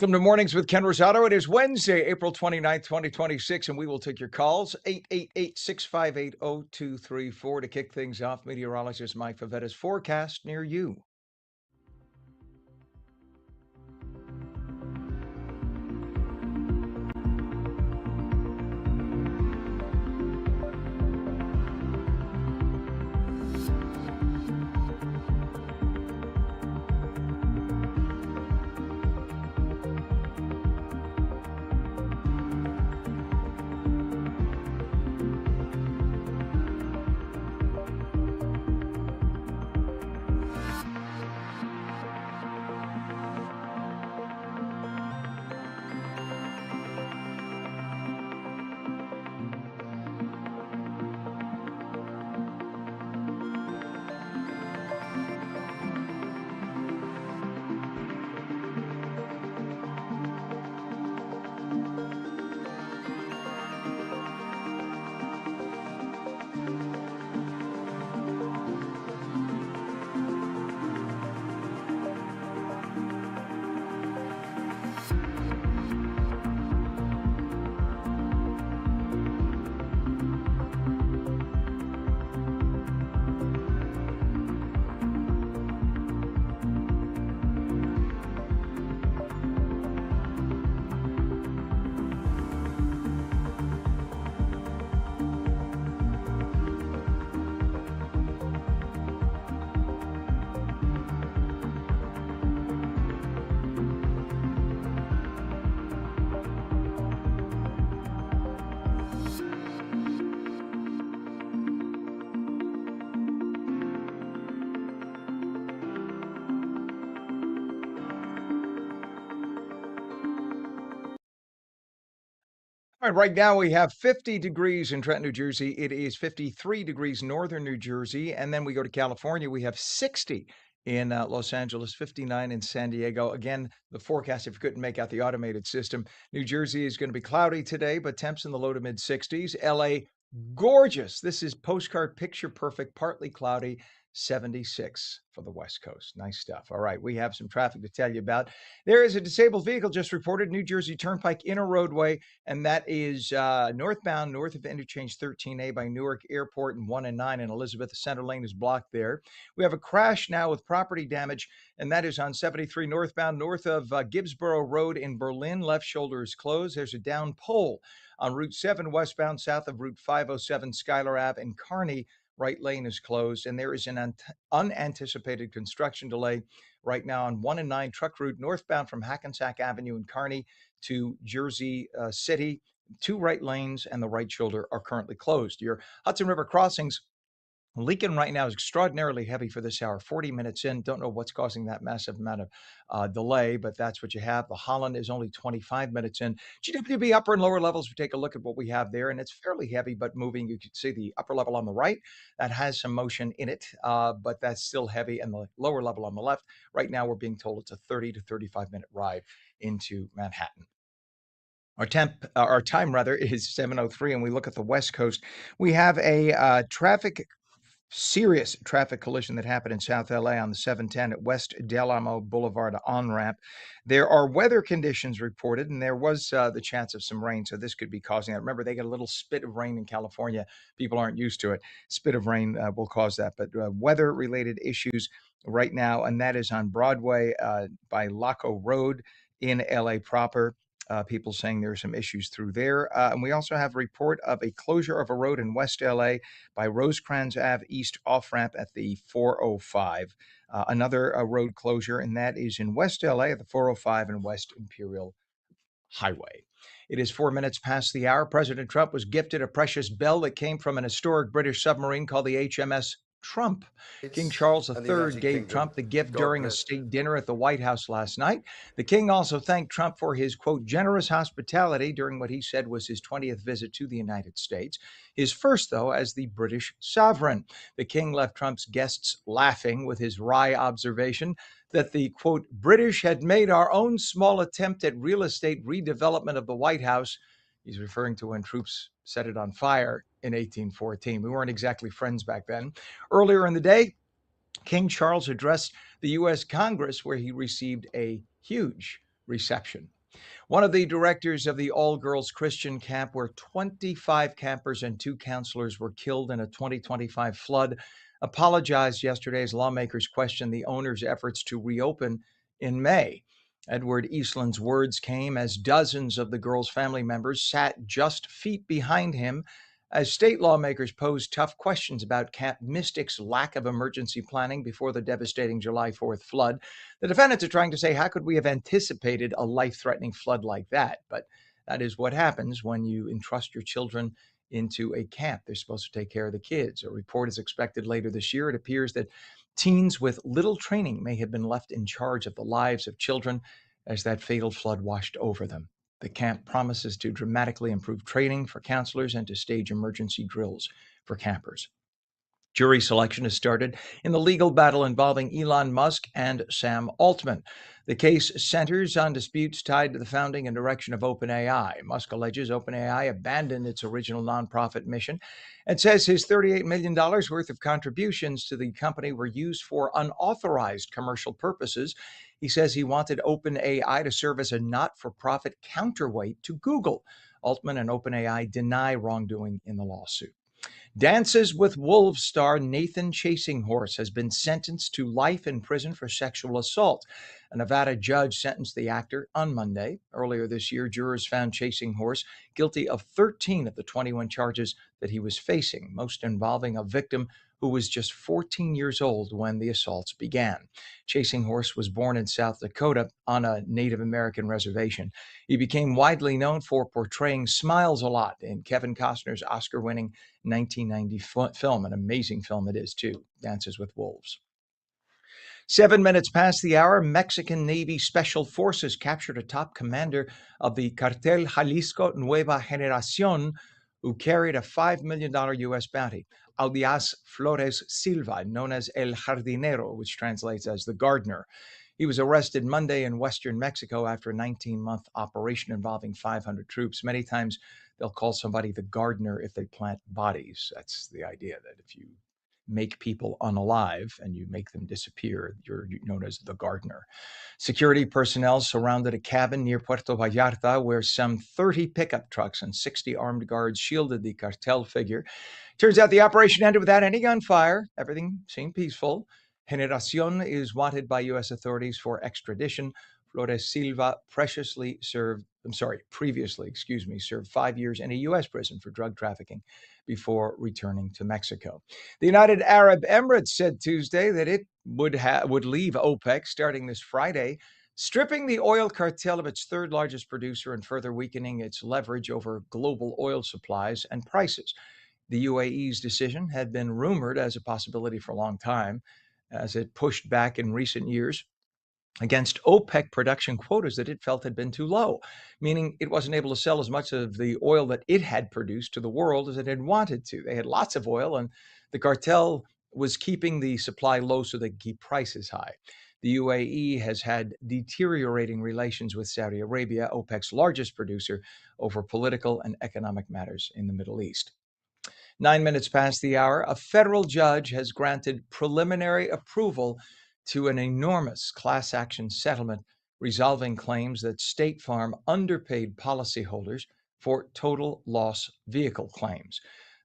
Welcome to Mornings with Ken Rosato. It is Wednesday, April 29th, 2026, and we will take your calls, 888-658-0234 to kick things off. Meteorologist Mike Favetta's forecast near you. All right, right now we have 50 degrees in Trenton, New Jersey. It is 53 degrees northern New Jersey. And then we go to California. We have 60 in Los Angeles, 59 in San Diego. Again, the forecast, if you couldn't make out the automated system, New Jersey is going to be cloudy today, but temps in the low to mid 60s. LA, gorgeous. This is postcard picture perfect, partly cloudy. 76 for the West Coast. Nice stuff. All right, we have some traffic to tell you about. There is a disabled vehicle just reported, New Jersey Turnpike inner roadway, and that is northbound north of interchange 13A by Newark Airport and 1 and 9 in Elizabeth. The center lane is blocked there. We have a crash now with property damage, and that is on 73 northbound north of Gibbsboro Road in Berlin. Left shoulder is closed. There's a down pole on Route 7 westbound south of Route 507 Schuyler Ave in Kearney. Right lane is closed, and there is an unanticipated construction delay right now on 1 and 9 truck route northbound from Hackensack Avenue in Kearney to Jersey City. 2 right lanes and the right shoulder are currently closed. Your Hudson River crossings leaking right now is extraordinarily heavy for this hour. 40 minutes in. Don't know what's causing that massive amount of delay, but that's what you have. The Holland is only 25 minutes in. GWB upper and lower levels, we take a look at what we have there, and it's fairly heavy but moving. You can see the upper level on the right. That has some motion in it, but that's still heavy. And the lower level on the left, right now we're being told it's a 30 to 35-minute ride into Manhattan. Our time rather is 7:03, and we look at the West Coast. We have a serious traffic collision that happened in South LA on the 710 at West Del Amo Boulevard on-ramp. There are weather conditions reported, and there was the chance of some rain, so this could be causing that. Remember, they get a little spit of rain in California. People aren't used to it. Spit of rain will cause that, but weather-related issues right now, and that is on Broadway by Laco Road in LA proper. People saying there are some issues through there. And we also have a report of a closure of a road in West LA by Rosecrans Ave East off-ramp at the 405. Another road closure, and that is in West LA at the 405 and West Imperial Highway. It is 4 minutes past the hour. President Trump was gifted a precious bell that came from an historic British submarine called the HMS Trump. King Charles III gave Trump the gift during a state dinner at the White House last night. The king also thanked Trump for his, quote, generous hospitality during what he said was his 20th visit to the United States. His first, though, as the British sovereign. The king left Trump's guests laughing with his wry observation that the, quote, British had made our own small attempt at real estate redevelopment of the White House. He's referring to when troops set it on fire in 1814. We weren't exactly friends back then. Earlier in the day, King Charles addressed the U.S. Congress, where he received a huge reception. One of the directors of the all-girls Christian camp where 25 campers and 2 counselors were killed in a 2025 flood apologized yesterday as lawmakers questioned the owner's efforts to reopen in May. Edward Eastland's words came as dozens of the girls' family members sat just feet behind him as state lawmakers posed tough questions about Camp Mystic's lack of emergency planning before the devastating July 4th flood. The defendants are trying to say, how could we have anticipated a life-threatening flood like that? But that is what happens when you entrust your children into a camp. They're supposed to take care of the kids. A report is expected later this year. It appears that teens with little training may have been left in charge of the lives of children as that fatal flood washed over them. The camp promises to dramatically improve training for counselors and to stage emergency drills for campers. Jury selection has started in the legal battle involving Elon Musk and Sam Altman. The case centers on disputes tied to the founding and direction of OpenAI. Musk alleges OpenAI abandoned its original nonprofit mission and says his $38 million worth of contributions to the company were used for unauthorized commercial purposes. He says he wanted OpenAI to serve as a not-for-profit counterweight to Google. Altman and OpenAI deny wrongdoing in the lawsuit. Dances with Wolves star Nathan Chasinghorse has been sentenced to life in prison for sexual assault. A Nevada judge sentenced the actor on Monday. Earlier this year, jurors found Chasinghorse guilty of 13 of the 21 charges that he was facing, most involving a victim who was just 14 years old when the assaults began. Chasinghorse was born in South Dakota on a Native American reservation. He became widely known for portraying Smiles a lot in Kevin Costner's Oscar-winning 1990 film. An amazing film it is, too, Dances with Wolves. 7 minutes past the hour, Mexican Navy Special Forces captured a top commander of the Cartel Jalisco Nueva Generación who carried a $5 million U.S. bounty. Audias Flores Silva, known as El Jardinero, which translates as the gardener. He was arrested Monday in western Mexico after a 19-month operation involving 500 troops. Many times they'll call somebody the gardener if they plant bodies. That's the idea, that if you make people unalive and you make them disappear, you're known as the gardener. Security personnel surrounded a cabin near Puerto Vallarta where some 30 pickup trucks and 60 armed guards shielded the cartel figure. Turns out the operation ended without any gunfire. Everything seemed peaceful. Generacion is wanted by U.S. authorities for extradition. Flores Silva previously served 5 years in a U.S. prison for drug trafficking before returning to Mexico. The United Arab Emirates said Tuesday that it would leave OPEC starting this Friday, stripping the oil cartel of its third largest producer and further weakening its leverage over global oil supplies and prices. The UAE's decision had been rumored as a possibility for a long time, as it pushed back in recent years against OPEC production quotas that it felt had been too low, meaning it wasn't able to sell as much of the oil that it had produced to the world as it had wanted to. They had lots of oil, and the cartel was keeping the supply low so they could keep prices high. The UAE has had deteriorating relations with Saudi Arabia, OPEC's largest producer, over political and economic matters in the Middle East. 9 minutes past the hour, a federal judge has granted preliminary approval to an enormous class action settlement resolving claims that State Farm underpaid policyholders for total loss vehicle claims.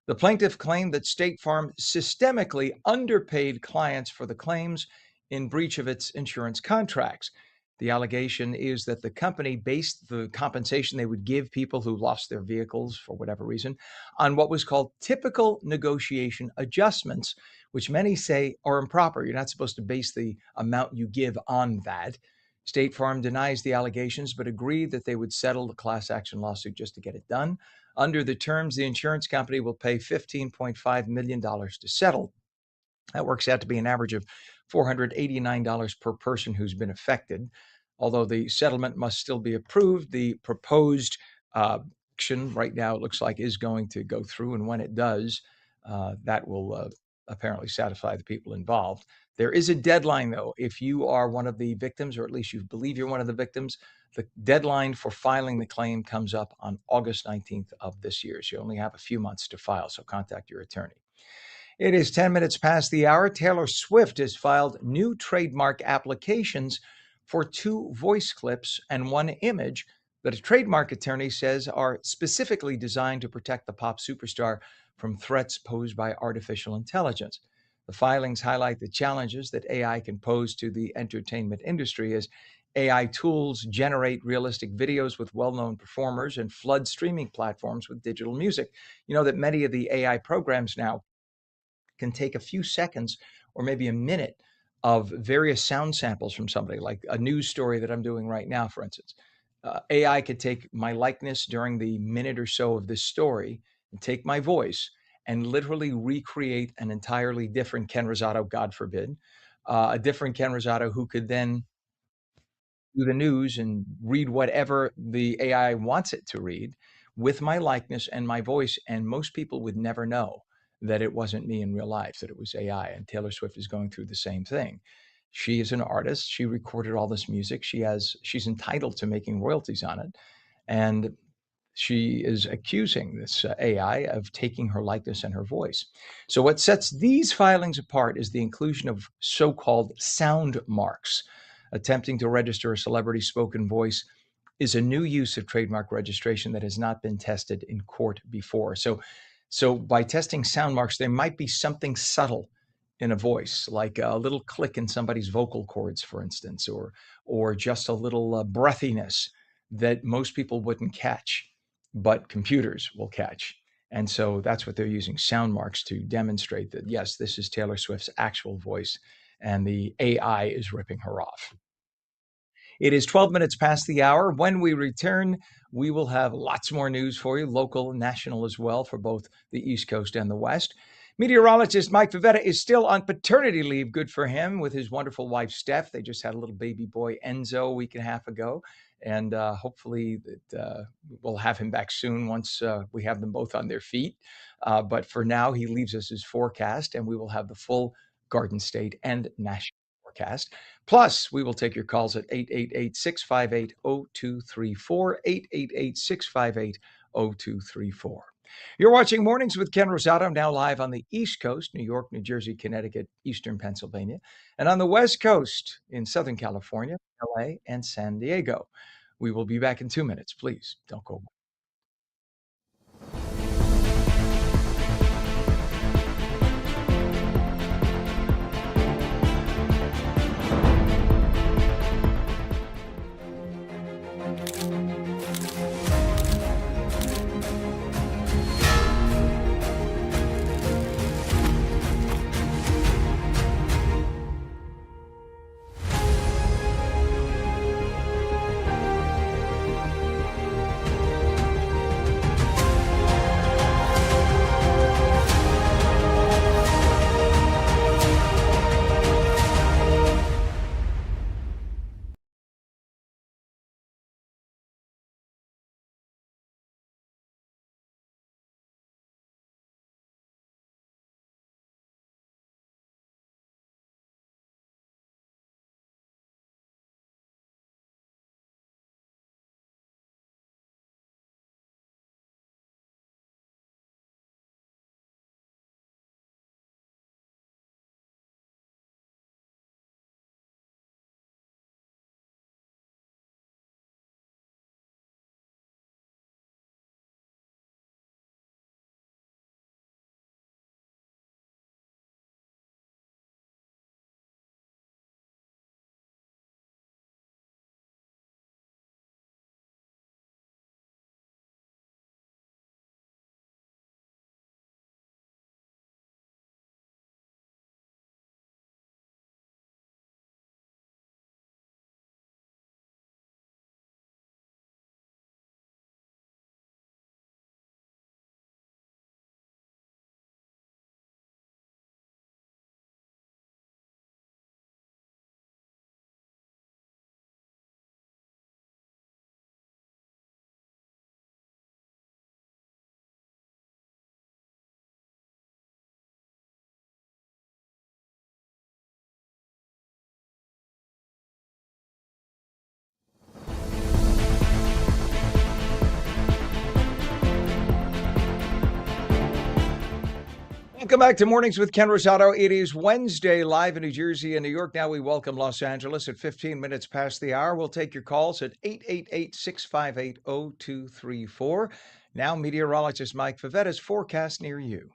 The plaintiff claimed that State Farm systemically underpaid clients for the claims in breach of its insurance contracts. The allegation is that the company based the compensation they would give people who lost their vehicles for whatever reason on what was called typical negotiation adjustments, which many say are improper. You're not supposed to base the amount you give on that. State Farm denies the allegations, but agreed that they would settle the class action lawsuit just to get it done. Under the terms, the insurance company will pay $15.5 million to settle. That works out to be an average of $489 per person who's been affected. Although the settlement must still be approved, the proposed action right now, it looks like, is going to go through. And when it does, that will apparently satisfy the people involved. There is a deadline, though. If you are one of the victims, or at least you believe you're one of the victims, the deadline for filing the claim comes up on August 19th of this year. So you only have a few months to file, so contact your attorney. It is 10 minutes past the hour. Taylor Swift has filed new trademark applications for 2 voice clips and 1 image that a trademark attorney says are specifically designed to protect the pop superstar from threats posed by artificial intelligence. The filings highlight the challenges that AI can pose to the entertainment industry as AI tools generate realistic videos with well known performers and flood streaming platforms with digital music. You know that many of the AI programs now can take a few seconds or maybe a minute of various sound samples from somebody, like a news story that I'm doing right now, for instance. AI could take my likeness during the minute or so of this story and take my voice and literally recreate an entirely different Ken Rosato, God forbid, a different Ken Rosato who could then do the news and read whatever the AI wants it to read with my likeness and my voice. And most people would never know that it wasn't me in real life, that it was AI. And Taylor Swift is going through the same thing. She is an artist. She recorded all this music. She's entitled to making royalties on it. And she is accusing this AI of taking her likeness and her voice. So, what sets these filings apart is the inclusion of so called sound marks. Attempting to register a celebrity's spoken voice is a new use of trademark registration that has not been tested in court before. So by testing sound marks, there might be something subtle in a voice, like a little click in somebody's vocal cords, for instance, or just a little breathiness that most people wouldn't catch, but computers will catch. And so that's what they're using sound marks to demonstrate that, yes, this is Taylor Swift's actual voice and the AI is ripping her off. It is 12 minutes past the hour. When we return, we will have lots more news for you, local and national as well, for both the East Coast and the West. Meteorologist Mike Favetta is still on paternity leave. Good for him with his wonderful wife, Steph. They just had a little baby boy, Enzo, a week and a half ago. And hopefully that we'll have him back soon once we have them both on their feet. But for now, he leaves us his forecast, and we will have the full Garden State and national forecast. Plus, we will take your calls at 888-658-0234, 888-658-0234. You're watching Mornings with Ken Rosato, now live on the East Coast, New York, New Jersey, Connecticut, Eastern Pennsylvania, and on the West Coast in Southern California, LA, and San Diego. We will be back in 2 minutes. Please don't go away. Welcome back to Mornings with Ken Rosato. It is Wednesday, live in New Jersey and New York. Now we welcome Los Angeles at 15 minutes past the hour. We'll take your calls at 888-658-0234. Now, meteorologist Mike Favetta's forecast near you.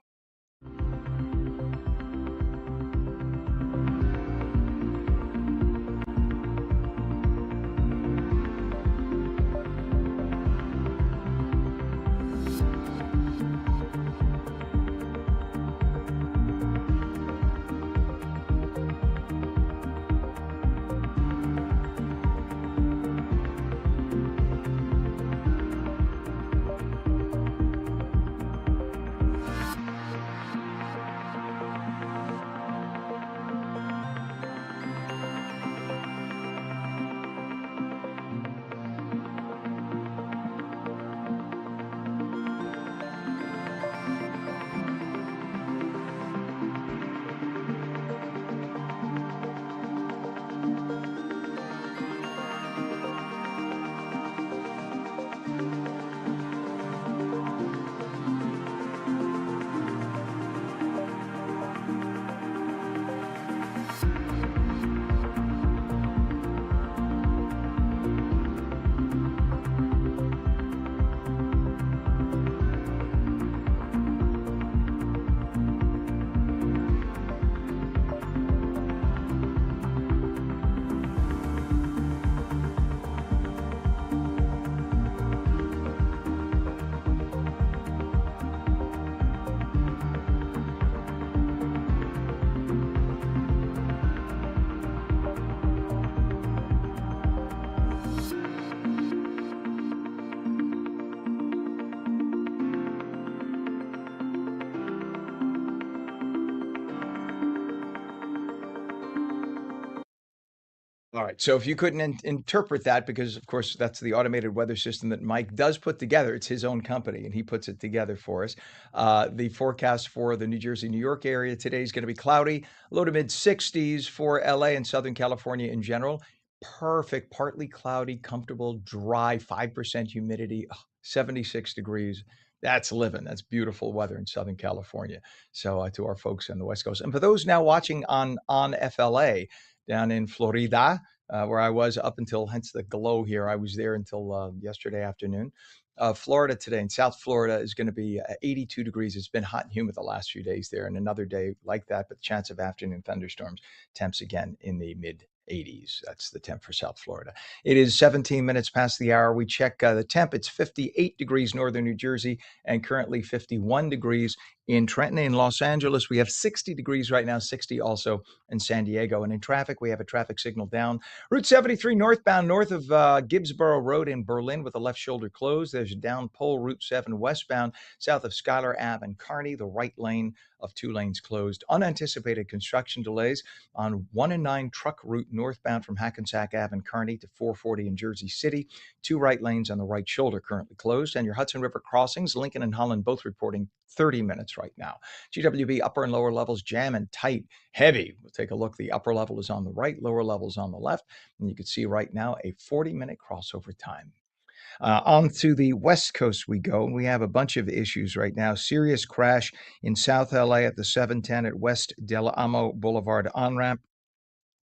All right. So if you couldn't interpret that, because of course that's the automated weather system that Mike does put together, it's his own company and he puts it together for us. The forecast for the New Jersey, New York area today is going to be cloudy, low to mid 60s for LA and Southern California in general. Perfect, partly cloudy, comfortable, dry, 5% humidity, 76 degrees. That's living. That's beautiful weather in Southern California. So to our folks on the West Coast, and for those now watching on FLA down in Florida, where I was up until, hence the glow here. I was there until yesterday afternoon. Florida today, in South Florida, is going to be 82 degrees. It's been hot and humid the last few days there, and another day like that, but chance of afternoon thunderstorms. Temps again in the mid 80s. That's the temp for South Florida. It is 17 minutes past the hour. We check the temp. It's 58 degrees northern New Jersey and currently 51 degrees in Trenton. In Los Angeles, we have 60 degrees right now, 60 also in San Diego. And in traffic, we have a traffic signal down. Route 73 northbound, north of Gibbsboro Road in Berlin with the left shoulder closed. There's a down pole, Route 7 westbound, south of Schuyler Ave and Kearney, the right lane of 2 lanes closed. Unanticipated construction delays on 1 and 9 truck route northbound from Hackensack Ave and Kearney to 440 in Jersey City. 2 right lanes on the right shoulder currently closed. And your Hudson River crossings, Lincoln and Holland, both reporting 30 minutes right now. GWB upper and lower levels jamming tight, heavy. We'll take a look. The upper level is on the right, lower level is on the left. And you can see right now a 40-minute crossover time. On to the West Coast we go. We have a bunch of issues right now. Serious crash in South LA at the 710 at West Del Amo Boulevard on-ramp.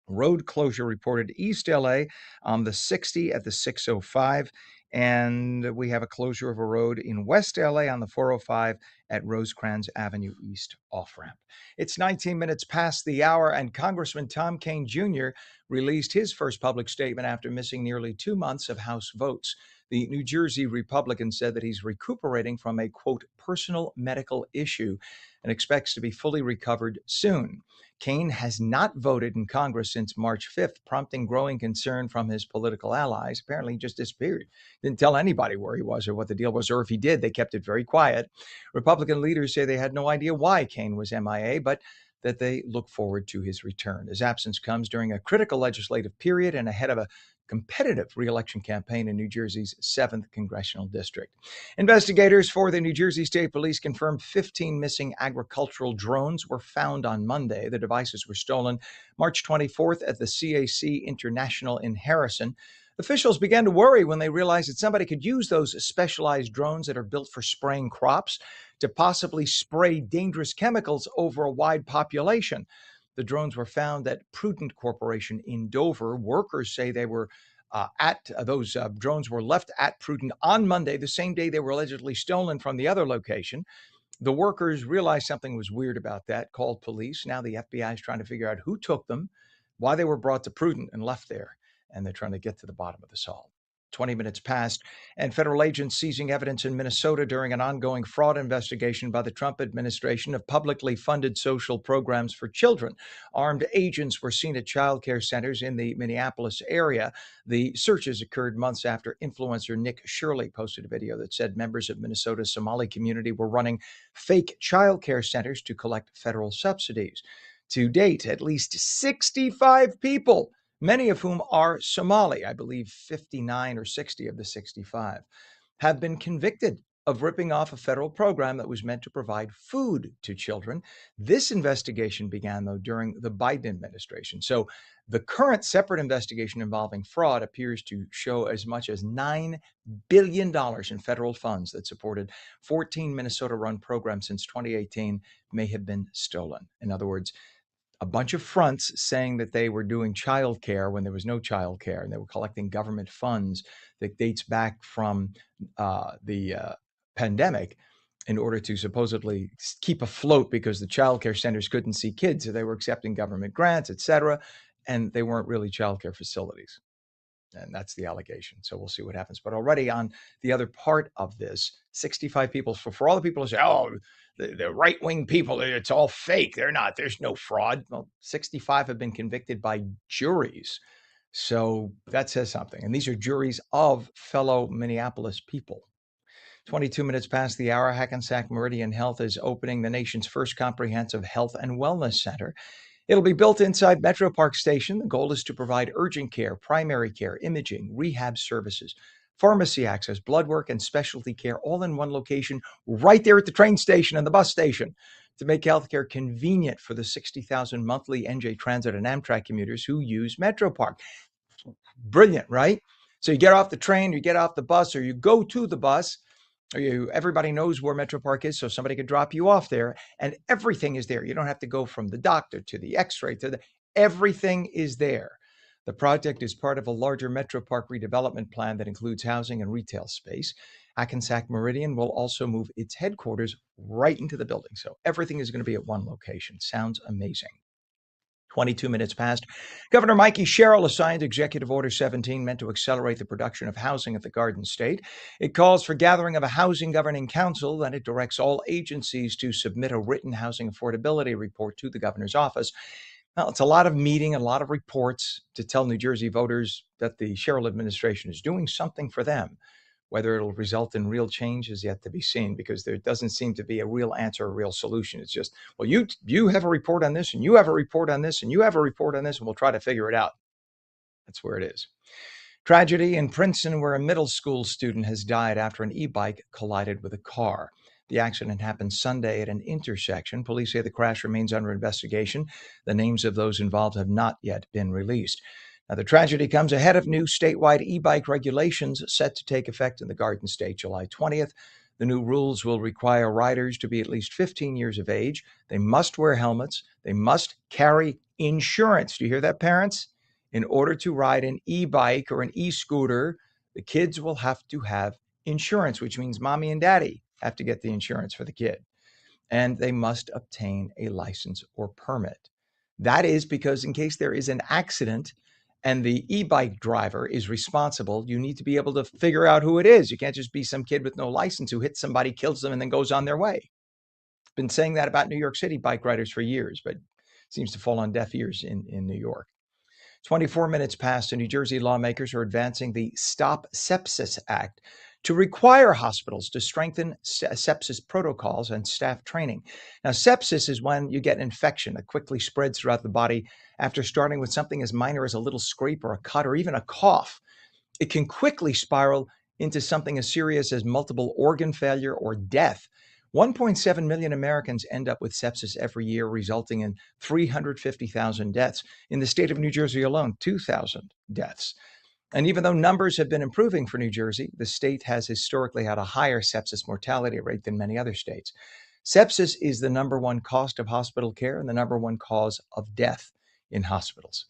Road closure reported East LA on the 60 at the 605. And we have a closure of a road in West LA on the 405 at Rosecrans Avenue East off-ramp. It's 19 minutes past the hour, and Congressman Tom Kean Jr. released his first public statement after missing nearly 2 months of House votes. The New Jersey Republican said that he's recuperating from a, quote, personal medical issue and expects to be fully recovered soon. Kean has not voted in Congress since March 5th, prompting growing concern from his political allies. Apparently, he just disappeared. Didn't tell anybody where he was or what the deal was, or if he did, they kept it very quiet. Republican leaders say they had no idea why Kean was MIA, but that they look forward to his return. His absence comes during a critical legislative period and ahead of a competitive reelection campaign in New Jersey's 7th congressional district. Investigators for the New Jersey State Police confirmed 15 missing agricultural drones were found on Monday. The devices were stolen March 24th at the CAC International in Harrison. Officials began to worry when they realized that somebody could use those specialized drones that are built for spraying crops to possibly spray dangerous chemicals over a wide population. The drones were found at Prudent Corporation in Dover. Workers say they were at those drones were left at Prudent on Monday, the same day they were allegedly stolen from the other location. The workers realized something was weird about that, called police. Now the FBI is trying to figure out who took them, why they were brought to Prudent and left there, and they're trying to get to the bottom of this all. 20 minutes passed, and federal agents seizing evidence in Minnesota during an ongoing fraud investigation by the Trump administration of publicly funded social programs for children. Armed agents were seen at child care centers in the Minneapolis area. The searches occurred months after influencer Nick Shirley posted a video that said members of Minnesota's Somali community were running fake child care centers to collect federal subsidies. To date, at least 65 people, many of whom are Somali, I believe 59 or 60 of the 65, have been convicted of ripping off a federal program that was meant to provide food to children. This investigation began, though, during the Biden administration. So the current separate investigation involving fraud appears to show as much as $9 billion in federal funds that supported 14 Minnesota-run programs since 2018 may have been stolen. In other words, a bunch of fronts saying that they were doing child care when there was no child care, and they were collecting government funds that dates back from the pandemic in order to supposedly keep afloat because the child care centers couldn't see kids. So they were accepting government grants, et cetera, and they weren't really child care facilities. And that's the allegation. So we'll see what happens. But already on the other part of this, 65 people, for all the people who say, oh, the right-wing people, it's all fake. They're not. There's no fraud. Well, 65 have been convicted by juries. So that says something. And these are juries of fellow Minneapolis people. 22 minutes past the hour, Hackensack Meridian Health is opening the nation's first comprehensive health and wellness center. It'll be built inside Metro Park Station. The goal is to provide urgent care, primary care, imaging, rehab services, pharmacy access, blood work, and specialty care all in one location right there at the train station and the bus station to make healthcare convenient for the 60,000 monthly NJ Transit and Amtrak commuters who use Metro Park. Brilliant, right? So you get off the train, you get off the bus, or you go to the bus, everybody knows where Metro Park is, so somebody could drop you off there, and everything is there. You don't have to go from the doctor to the x-ray everything is there. The project is part of a larger Metro Park redevelopment plan that includes housing and retail space. Hackensack Meridian will also move its headquarters right into the building, so everything is going to be at one location. Sounds amazing. 22 minutes past. Governor Mikey Sherrill assigned Executive Order 17 meant to accelerate the production of housing at the Garden State. It calls for gathering of a housing governing council, and it directs all agencies to submit a written housing affordability report to the governor's office. Well, it's a lot of meeting, a lot of reports to tell New Jersey voters that the Sherrill administration is doing something for them. Whether it'll result in real change is yet to be seen, because there doesn't seem to be a real answer, a real solution. It's just, well, you have a report on this, and you have a report on this, and you have a report on this, and we'll try to figure it out. That's where it is. Tragedy in Princeton, where a middle school student has died after an e-bike collided with a car. The accident happened Sunday at an intersection. Police say the crash remains under investigation. The names of those involved have not yet been released. Now, the tragedy comes ahead of new statewide e-bike regulations set to take effect in the Garden State July 20th. The new rules will require riders to be at least 15 years of age. They must wear helmets. They must carry insurance. Do you hear that, parents? In order to ride an e-bike or an e-scooter, the kids will have to have insurance, which means mommy and daddy have to get the insurance for the kid. And they must obtain a license or permit. That is because in case there is an accident and the e-bike driver is responsible, you need to be able to figure out who it is. You can't just be some kid with no license who hits somebody, kills them, and then goes on their way. Been saying that about New York City bike riders for years, but seems to fall on deaf ears in New York. 24 minutes past, and New Jersey lawmakers are advancing the Stop Sepsis Act to require hospitals to strengthen sepsis protocols and staff training. Now, sepsis is when you get an infection that quickly spreads throughout the body after starting with something as minor as a little scrape or a cut or even a cough. It can quickly spiral into something as serious as multiple organ failure or death. 1.7 million Americans end up with sepsis every year, resulting in 350,000 deaths. In the state of New Jersey alone, 2,000 deaths. And even though numbers have been improving for New Jersey, the state has historically had a higher sepsis mortality rate than many other states. Sepsis is the number one cost of hospital care and the number one cause of death in hospitals.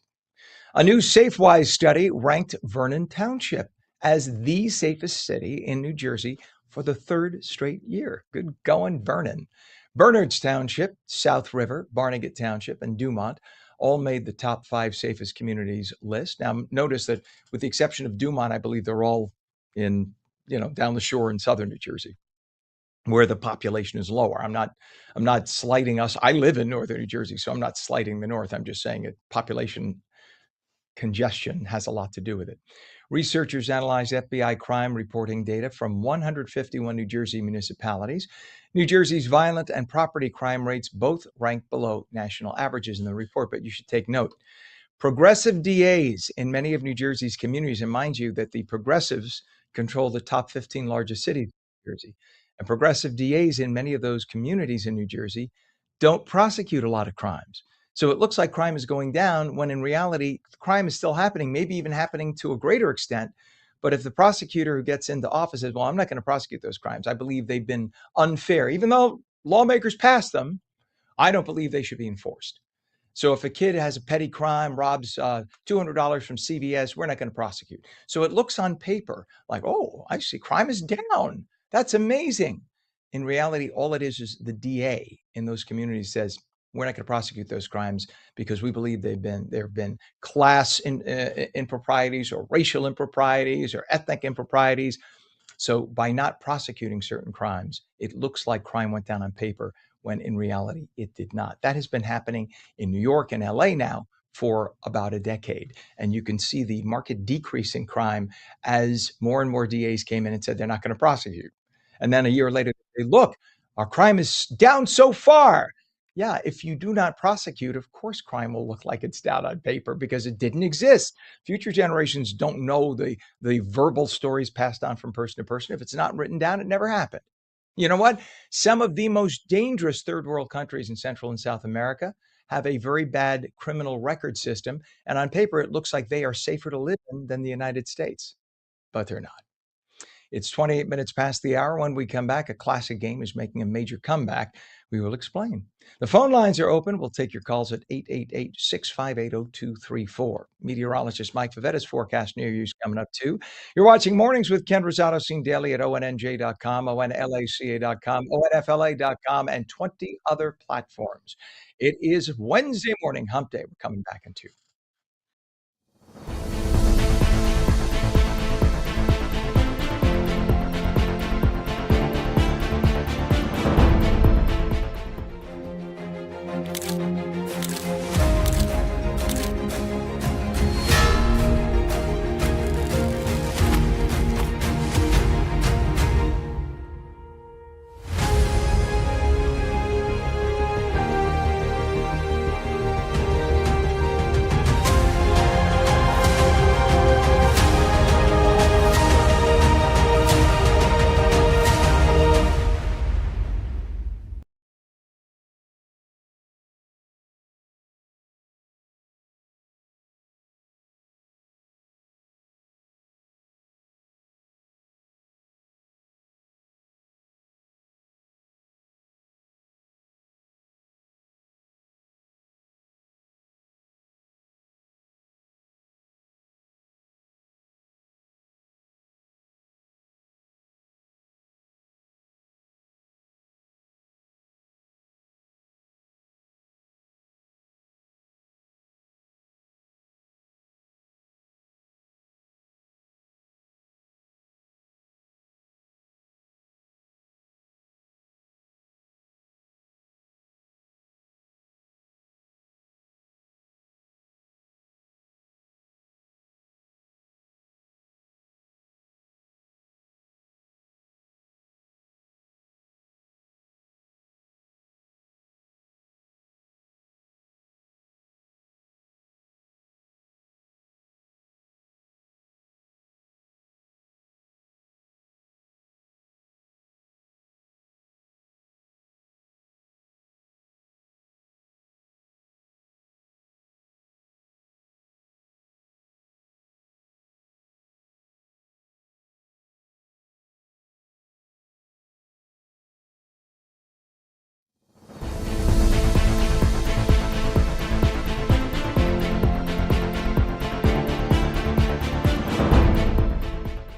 A new SafeWise study ranked Vernon Township as the safest city in New Jersey for the third straight year. Good going, Vernon. Bernards Township, South River, Barnegat Township, and Dumont all made the top 5 safest communities list. Now, notice that with the exception of Dumont, I believe they're all in, down the shore in southern New Jersey, where the population is lower. I'm not slighting us. I live in northern New Jersey, so I'm not slighting the north. I'm just saying that population congestion has a lot to do with it. Researchers analyzed FBI crime reporting data from 151 New Jersey municipalities. New Jersey's violent and property crime rates both rank below national averages in the report, but you should take note. Progressive DAs in many of New Jersey's communities, and mind you that the progressives control the top 15 largest cities in New Jersey, and progressive DAs in many of those communities in New Jersey don't prosecute a lot of crimes. So it looks like crime is going down when in reality, crime is still happening, maybe even happening to a greater extent. But if the prosecutor who gets into office says, well, I'm not going to prosecute those crimes, I believe they've been unfair, even though lawmakers passed them, I don't believe they should be enforced. So if a kid has a petty crime, robs $200 from CVS, we're not going to prosecute. So it looks on paper like, oh, I see crime is down. That's amazing. In reality, all it is the DA in those communities says, we're not going to prosecute those crimes because we believe there have been class improprieties or racial improprieties or ethnic improprieties. So by not prosecuting certain crimes, it looks like crime went down on paper when in reality it did not. That has been happening in New York and LA now for about a decade. And you can see the marked decrease in crime as more and more DAs came in and said they're not going to prosecute. And then a year later, they look, our crime is down so far. Yeah, if you do not prosecute, of course, crime will look like it's down on paper because it didn't exist. Future generations don't know the verbal stories passed on from person to person. If it's not written down, it never happened. You know what? Some of the most dangerous third world countries in Central and South America have a very bad criminal record system. And on paper, it looks like they are safer to live in than the United States, but they're not. It's 28 minutes past the hour. When we come back, a classic game is making a major comeback. We will explain. The phone lines are open. We'll take your calls at 888-658-0234. Meteorologist Mike Favetta's forecast near you is coming up too. You're watching Mornings with Ken Rosato, seen daily at ONNJ.com, ONLACA.com, ONFLA.com, and 20 other platforms. It is Wednesday morning, hump day. We're coming back in 2.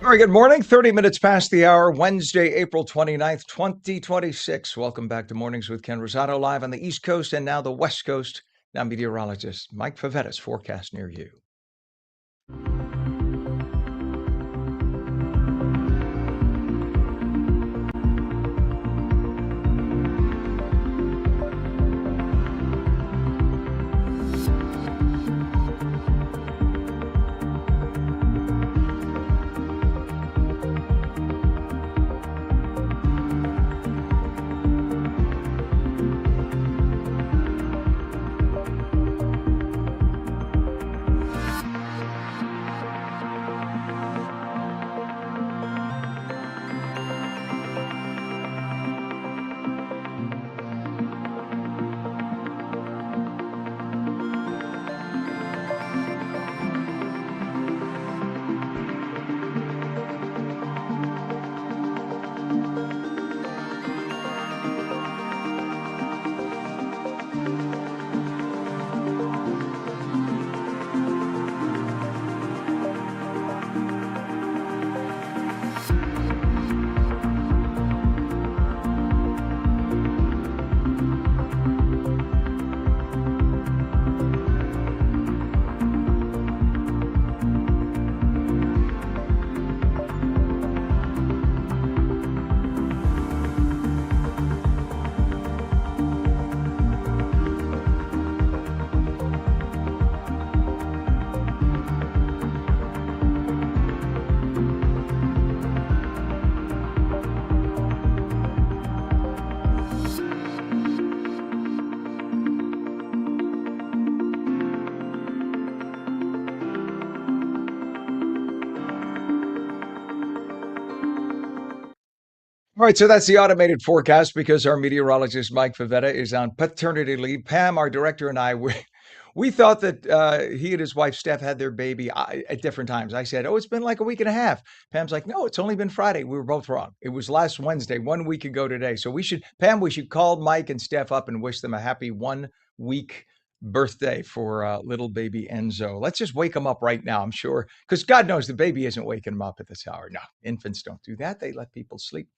Very good morning. 30 minutes past the hour, Wednesday, April 29th, 2026. Welcome back to Mornings with Ken Rosato, live on the East Coast and now the West Coast. Now, meteorologist Mike Favetta's forecast near you. All right, so that's the automated forecast because our meteorologist Mike Favetta is on paternity leave. Pam, our director, and I, we thought that he and his wife Steph had their baby at different times. I said, "Oh, it's been like a week and a half." Pam's like, "No, it's only been Friday." We were both wrong. It was last Wednesday, 1 week ago today. So Pam, we should call Mike and Steph up and wish them a happy 1 week birthday for little baby Enzo. Let's just wake him up right now. I'm sure, because God knows the baby isn't waking him up at this hour. No, infants don't do that. They let people sleep.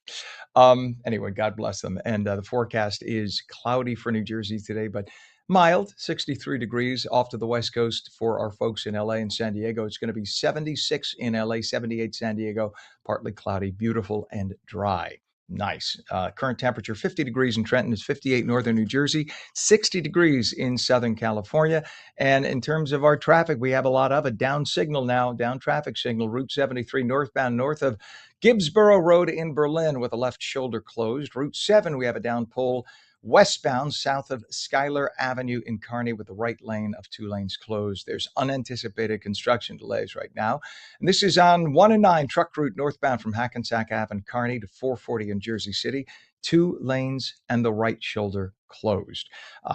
Anyway, God bless them. And the forecast is cloudy for New Jersey today, but mild, 63 degrees off to the West Coast for our folks in LA and San Diego. It's going to be 76 in LA, 78 San Diego, partly cloudy, beautiful and dry. Nice. Current temperature 50 degrees in Trenton, is 58 northern New Jersey, 60 degrees in Southern California. And in terms of our traffic, we have a lot of a down signal now, down traffic signal, Route 73 northbound north of Gibbsboro Road in Berlin with a left shoulder closed. Route 7, we have a down pole westbound south of Schuyler Avenue in Kearney with the right lane of 2 lanes closed. There's unanticipated construction delays right now. And this is on 1 and 9 truck route northbound from Hackensack Ave in Kearney to 440 in Jersey City. 2 lanes and the right shoulder closed.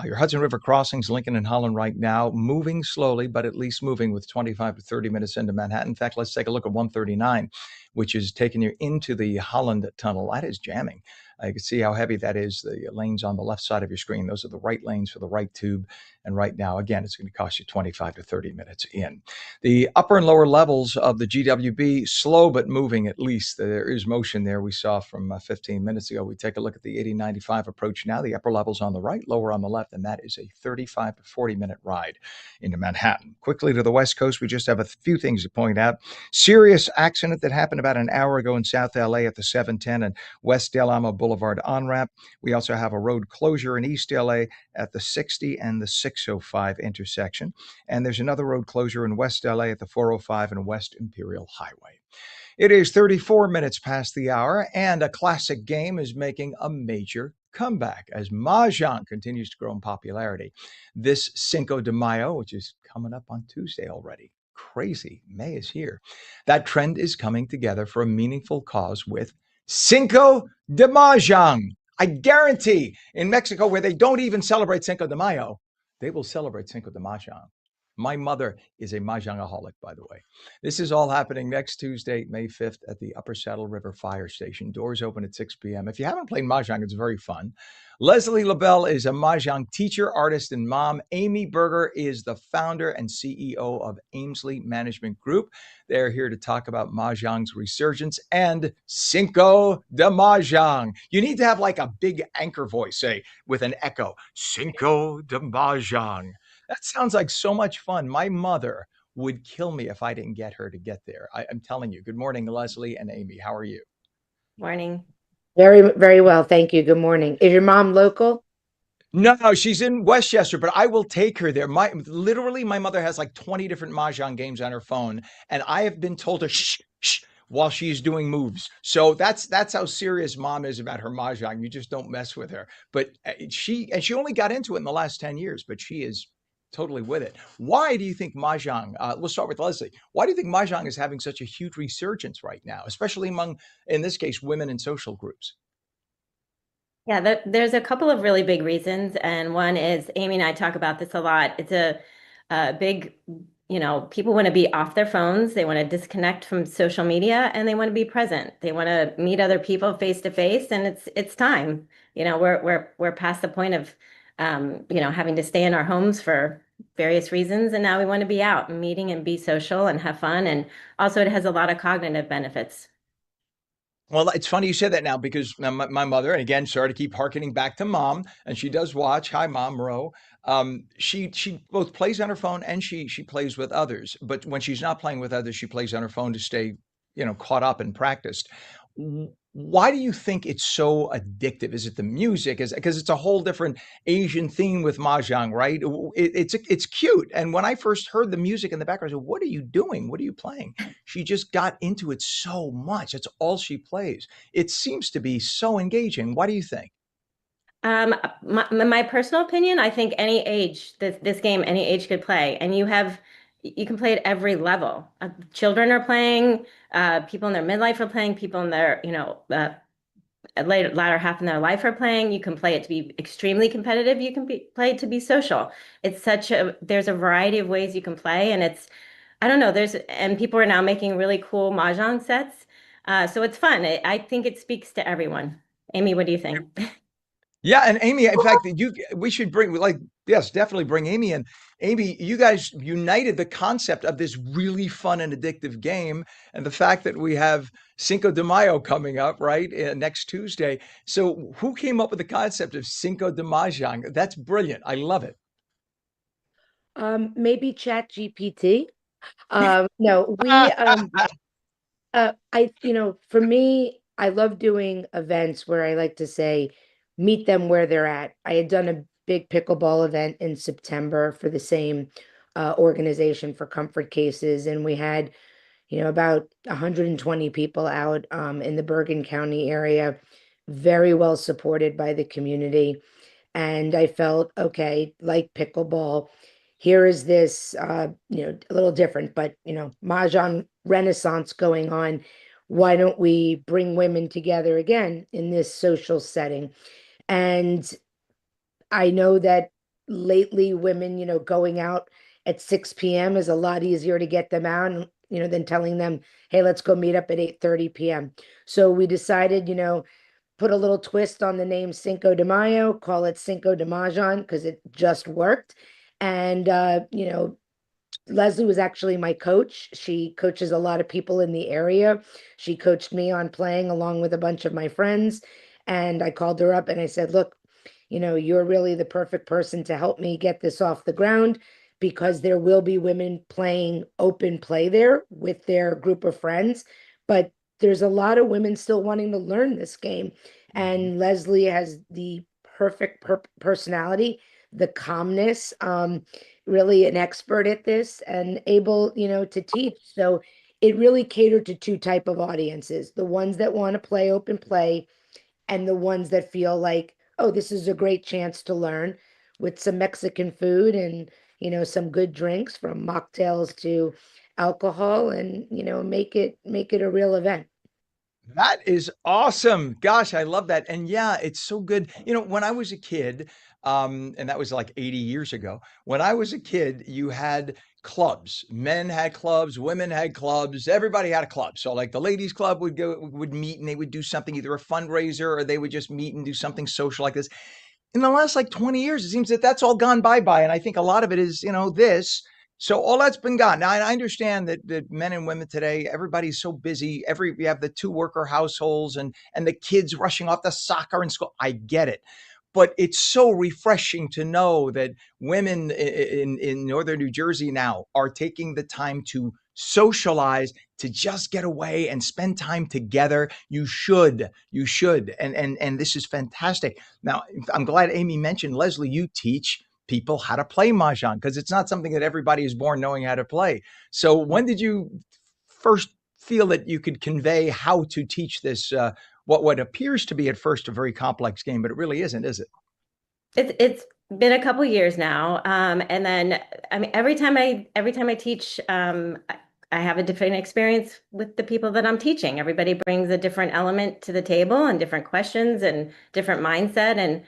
Your Hudson River crossings, Lincoln and Holland right now, moving slowly, but at least moving with 25 to 30 minutes into Manhattan. In fact, let's take a look at 139, which is taking you into the Holland Tunnel. That is jamming. You can see how heavy that is. The lanes on the left side of your screen, those are the right lanes for the right tube. And right now, again, it's going to cost you 25 to 30 minutes in. The upper and lower levels of the GWB, slow but moving at least. There is motion there we saw from 15 minutes ago. We take a look at the 8095 approach now. The upper levels on the right, lower on the left, and that is a 35 to 40-minute ride into Manhattan. Quickly to the West Coast, we just have a few things to point out. Serious accident that happened about an hour ago in South LA at the 710 and West Del Amo Boulevard on-ramp. We also have a road closure in East LA at the 60 and the 605 intersection. And there's another road closure in West LA at the 405 and West Imperial Highway. It is 34 minutes past the hour, and a classic game is making a major comeback as Mahjong continues to grow in popularity. This Cinco de Mayo, which is coming up on Tuesday already. Crazy. May is here. That trend is coming together for a meaningful cause with Cinco de Mahjong. I guarantee in Mexico, where they don't even celebrate Cinco de Mayo, they will celebrate Cinco de Mahjong. My mother is a mahjongaholic, by the way. This is all happening next Tuesday, May 5th at the Upper Saddle River Fire Station. Doors open at 6 p.m. If you haven't played mahjong, it's very fun. Leslie LaBelle is a mahjong teacher, artist, and mom. Amy Berger is the founder and CEO of Amesley Management Group. They're here to talk about mahjong's resurgence and Cinco de Mahjong. You need to have like a big anchor voice, say, with an echo, Cinco de Mahjong. That sounds like so much fun. My mother would kill me if I didn't get her to get there. I'm telling you. Good morning, Leslie and Amy. How are you? Morning. Very, very well. Thank you. Good morning. Is your mom local? No, she's in Westchester, but I will take her there. My mother has like 20 different mahjong games on her phone, and I have been told to shh, shh while she's doing moves. So that's how serious mom is about her mahjong. You just don't mess with her. But she only got into it in the last 10 years, but she is totally with it. Why do you think mahjong? We'll start with Leslie. Why do you think mahjong is having such a huge resurgence right now, especially among, in this case, women in social groups? Yeah, there's a couple of really big reasons, and one is Amy and I talk about this a lot. It's a big, people want to be off their phones. They want to disconnect from social media, and they want to be present. They want to meet other people face to face, and it's time. We're past the point of, having to stay in our homes for various reasons, and now we want to be out and meeting and be social and have fun. And also, it has a lot of cognitive benefits. Well, it's funny you said that now because my mother, and again, sorry to keep harkening back to mom, and she does watch. Hi, Mom, Ro. She both plays on her phone and she plays with others. But when she's not playing with others, she plays on her phone to stay, caught up and practiced. Why do you think it's so addictive? Is it the music? Is because it's a whole different Asian theme with mahjong, right? It's cute. And when I first heard the music in the background, I said, "What are you doing? What are you playing?" She just got into it so much. That's all she plays. It seems to be so engaging. What do you think? My personal opinion, I think any age, this game, any age could play, and you can play at every level. Children are playing, people in their midlife are playing, people in their, latter half in their life are playing. You can play it to be extremely competitive. You can play it to be social. There's a variety of ways you can play, and I don't know, and people are now making really cool mahjong sets. So it's fun. I think it speaks to everyone. Amy, what do you think? Yeah, and Amy, in fact, we should bring like yes, definitely bring Amy in. Amy, you guys united the concept of this really fun and addictive game, and the fact that we have Cinco de Mayo coming up, right, next Tuesday. So, who came up with the concept of Cinco de Mahjong? That's brilliant. I love it. Maybe Chat GPT. No, for me, I love doing events where I like to say, meet them where they're at. I had done a big pickleball event in September for the same organization for Comfort Cases, and we had, about 120 people out in the Bergen County area, very well supported by the community. And I felt, okay, like pickleball, here is this, a little different, but, Mahjong Renaissance going on. Why don't we bring women together again in this social setting? And I know that lately women, going out at 6 p.m. is a lot easier to get them out, than telling them, hey, let's go meet up at 8:30 p.m. So we decided, put a little twist on the name Cinco de Mayo, call it Cinco de Mahjong because it just worked. And Leslie was actually my coach. She coaches a lot of people in the area. She coached me on playing along with a bunch of my friends. And I called her up and I said, look, you're really the perfect person to help me get this off the ground because there will be women playing open play there with their group of friends. But there's a lot of women still wanting to learn this game. Mhm. And Leslie has the perfect personality, the calmness, really an expert at this and able, to teach. So it really catered to two type of audiences, the ones that want to play open play and the ones that feel like, oh, this is a great chance to learn with some Mexican food and, some good drinks from mocktails to alcohol and, make it a real event. That is awesome. Gosh, I love that. And yeah, it's so good. When I was a kid, And that was like 80 years ago. When I was a kid, you had clubs. Men had clubs, women had clubs, everybody had a club. So like the ladies club would meet and they would do something, either a fundraiser or they would just meet and do something social like this. In the last like 20 years, it seems that that's all gone bye. And I think a lot of it is, this. So all that's been gone. Now, I understand that men and women today, everybody's so busy. We have the two worker households and the kids rushing off to soccer and school. I get it. But it's so refreshing to know that women in northern New Jersey now are taking the time to socialize, to just get away and spend time together. You should. And this is fantastic. Now, I'm glad Amy mentioned, Leslie, you teach people how to play Mahjong because it's not something that everybody is born knowing how to play. So when did you first feel that you could convey how to teach this, what appears to be at first a very complex game, but it really isn't, is it? It's been a couple years now, and then I mean every time I teach, I have a different experience with the people that I'm teaching. Everybody brings a different element to the table and different questions and different mindset, and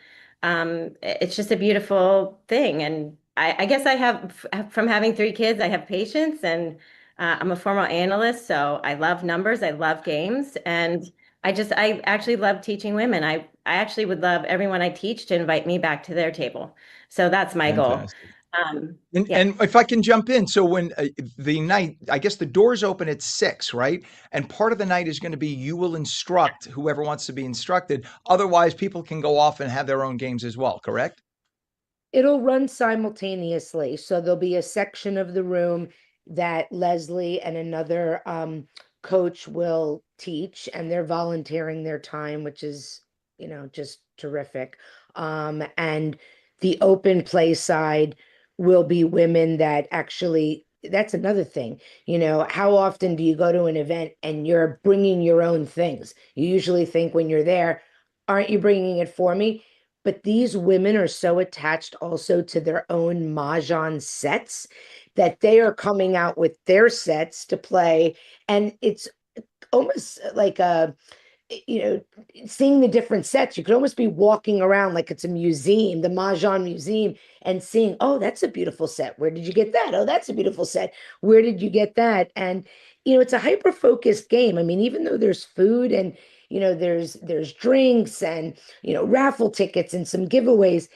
it's just a beautiful thing. And I guess I have from having three kids, I have patience, and I'm a formal analyst, so I love numbers, I love games, and I actually love teaching women. I actually would love everyone I teach to invite me back to their table. So that's my goal. Fantastic. Yeah. And if I can jump in, so when the night, I guess the doors open at 6, right? And part of the night is going to be you will instruct whoever wants to be instructed. Otherwise, people can go off and have their own games as well, correct? It'll run simultaneously. So there'll be a section of the room that Leslie and another coach will teach, and they're volunteering their time, which is, just terrific. And the open play side will be women that actually, that's another thing. How often do you go to an event and you're bringing your own things? You usually think when you're there, aren't you bringing it for me? But these women are so attached also to their own Mahjong sets that they are coming out with their sets to play. And it's almost like you know, seeing the different sets. You could almost be walking around like it's a museum, the Mahjong Museum, and seeing, oh, that's a beautiful set. Where did you get that? Oh, that's a beautiful set. Where did you get that? And it's a hyper focused game. I mean, even though there's food and there's drinks and raffle tickets and some giveaways,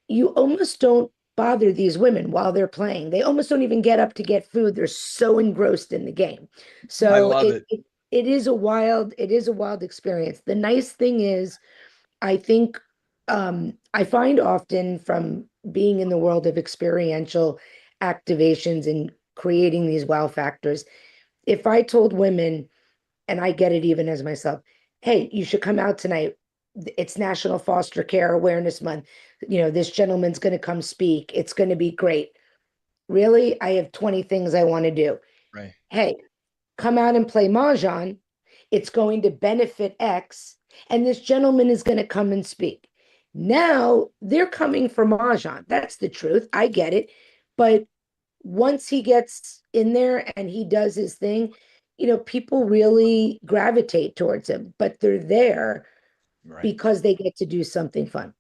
you almost don't bother these women while they're playing. They almost don't even get up to get food. They're so engrossed in the game. I So love it. it is a wild experience. The nice thing is, I think, I find often from being in the world of experiential activations and creating these wow factors, if I told women, and I get it even as myself, hey, you should come out tonight. It's National Foster Care Awareness Month. This gentleman's going to come speak. It's going to be great. Really, I have 20 things I want to do. Right. Hey, come out and play Mahjong. It's going to benefit X, and this gentleman is going to come and speak. Now they're coming for Mahjong. That's the truth. I get it. But once he gets in there and he does his thing, people really gravitate towards him, but they're there Right. because they get to do something fun.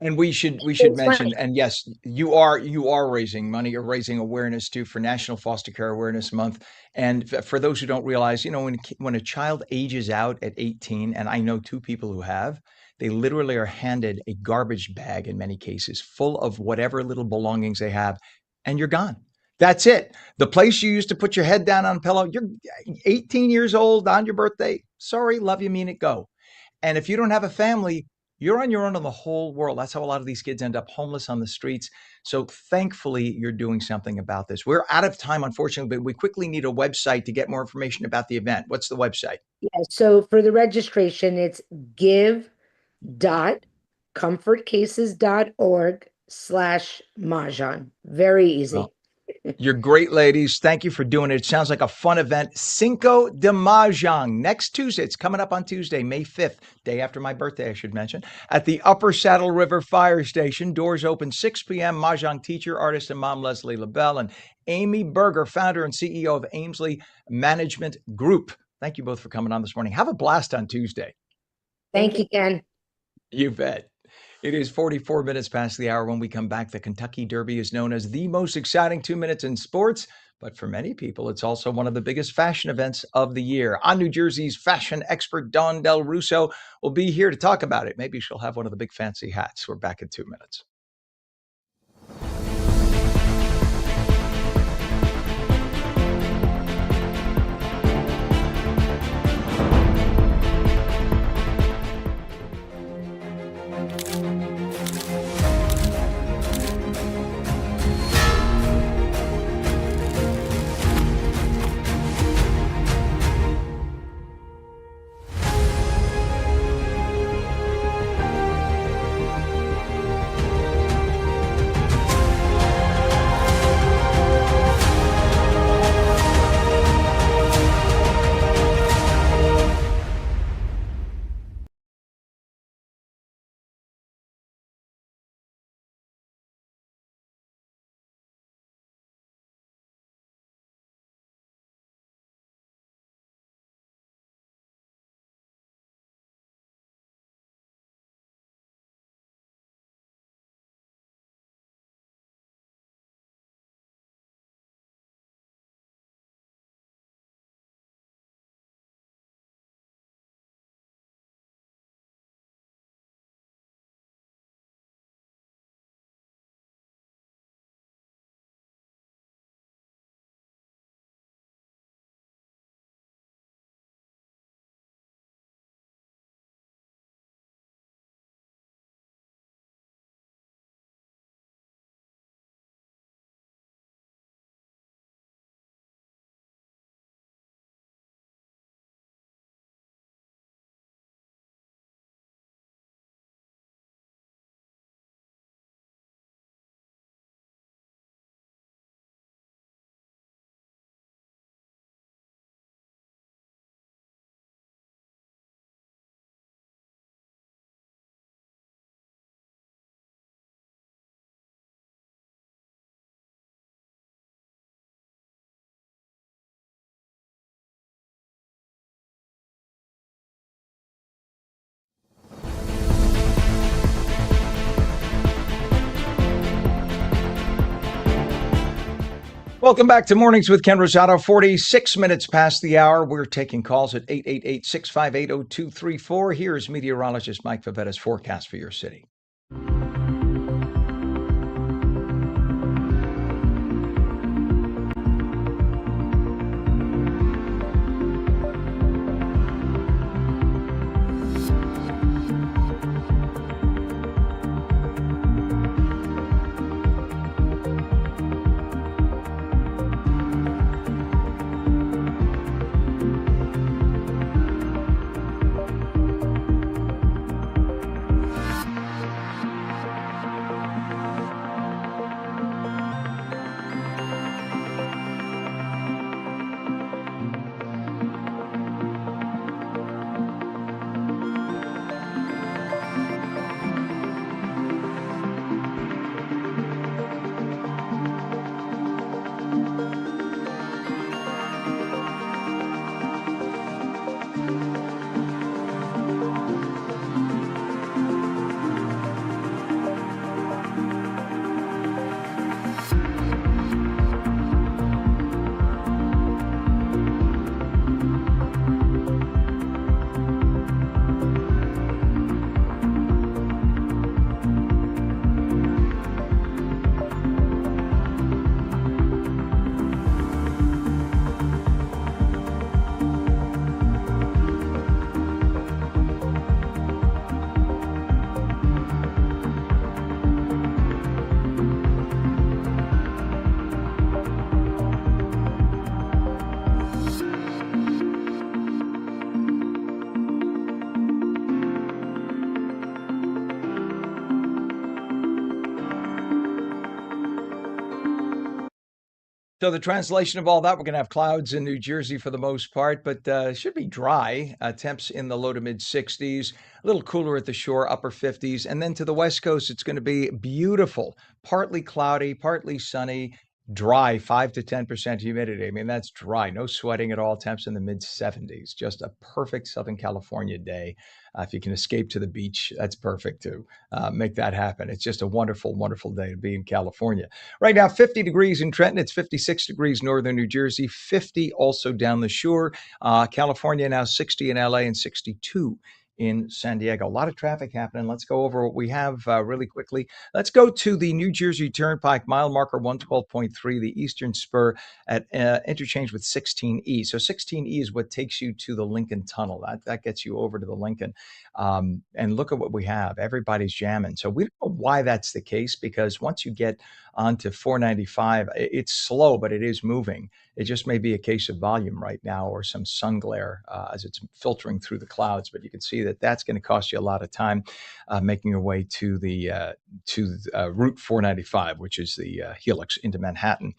And we should It's mention, funny. and yes, you are raising money, you're raising awareness too for National Foster Care Awareness Month. And for those who don't realize, when a child ages out at 18, and I know two people who have, they literally are handed a garbage bag in many cases, full of whatever little belongings they have, and you're gone. That's it. The place you used to put your head down on a pillow, you're 18 years old on your birthday. Sorry, love you, mean it, go. And if you don't have a family, you're on your own in the whole world. That's how a lot of these kids end up homeless on the streets. So thankfully, you're doing something about this. We're out of time, unfortunately, but we quickly need a website to get more information about the event. What's the website? Yeah, so for the registration, it's give.comfortcases.org/Mahjong. Very Well, easy. you're great, ladies. Thank you for doing it. It sounds like a fun event. Cinco de Mahjong next Tuesday. It's coming up on Tuesday, May 5th, day after my birthday, I should mention, at the Upper Saddle River Fire Station. Doors open 6 p.m. Mahjong teacher, artist, and mom Leslie LaBelle and Amy Berger, founder and CEO of Amesley Management Group. Thank you both for coming on this morning. Have a blast on Tuesday. Thank Thank you. you, Ken. You bet. It is 44 minutes past the hour. When we come back, the Kentucky Derby is known as the most exciting 2 minutes in sports. But for many people, it's also one of the biggest fashion events of the year. On New Jersey's fashion expert, Dawn Del Russo, will be here to talk about it. Maybe she'll have one of the big fancy hats. We're back in 2 minutes. Welcome back to Mornings with Ken Rosato. 46 minutes past the hour. We're taking calls at 888-658-0234. Here's meteorologist Mike Favetta's forecast for your city. So the translation of all that, we're going to have clouds in New Jersey for the most part, but it should be dry. Temps in the low to mid 60s, a little cooler at the shore, upper 50s. And then to the West Coast, it's going to be beautiful, partly cloudy, partly sunny. dry, 5 to 10% humidity. I mean, that's dry, no sweating at all. Temps in the mid 70s. Just a perfect Southern California day. If you can escape to the beach, that's perfect to make that happen. It's just a wonderful, wonderful day to be in California. Right now, 50 degrees in Trenton. It's 56 degrees northern New Jersey, 50 also down the shore. California now 60 in LA and 62 in San Diego. A lot of traffic happening. Let's go over what we have really quickly. Let's go to the New Jersey Turnpike, mile marker 112.3, the Eastern Spur at interchange with 16E. So 16E is what takes you to the Lincoln Tunnel. That gets you over to the Lincoln. And look at what we have. Everybody's jamming. So we don't know why that's the case, because once you get onto 495, it's slow, but it is moving. It just may be a case of volume right now, or some sun glare as it's filtering through the clouds. But you can see that that's going to cost you a lot of time making your way to the Route 495, which is the helix into Manhattan.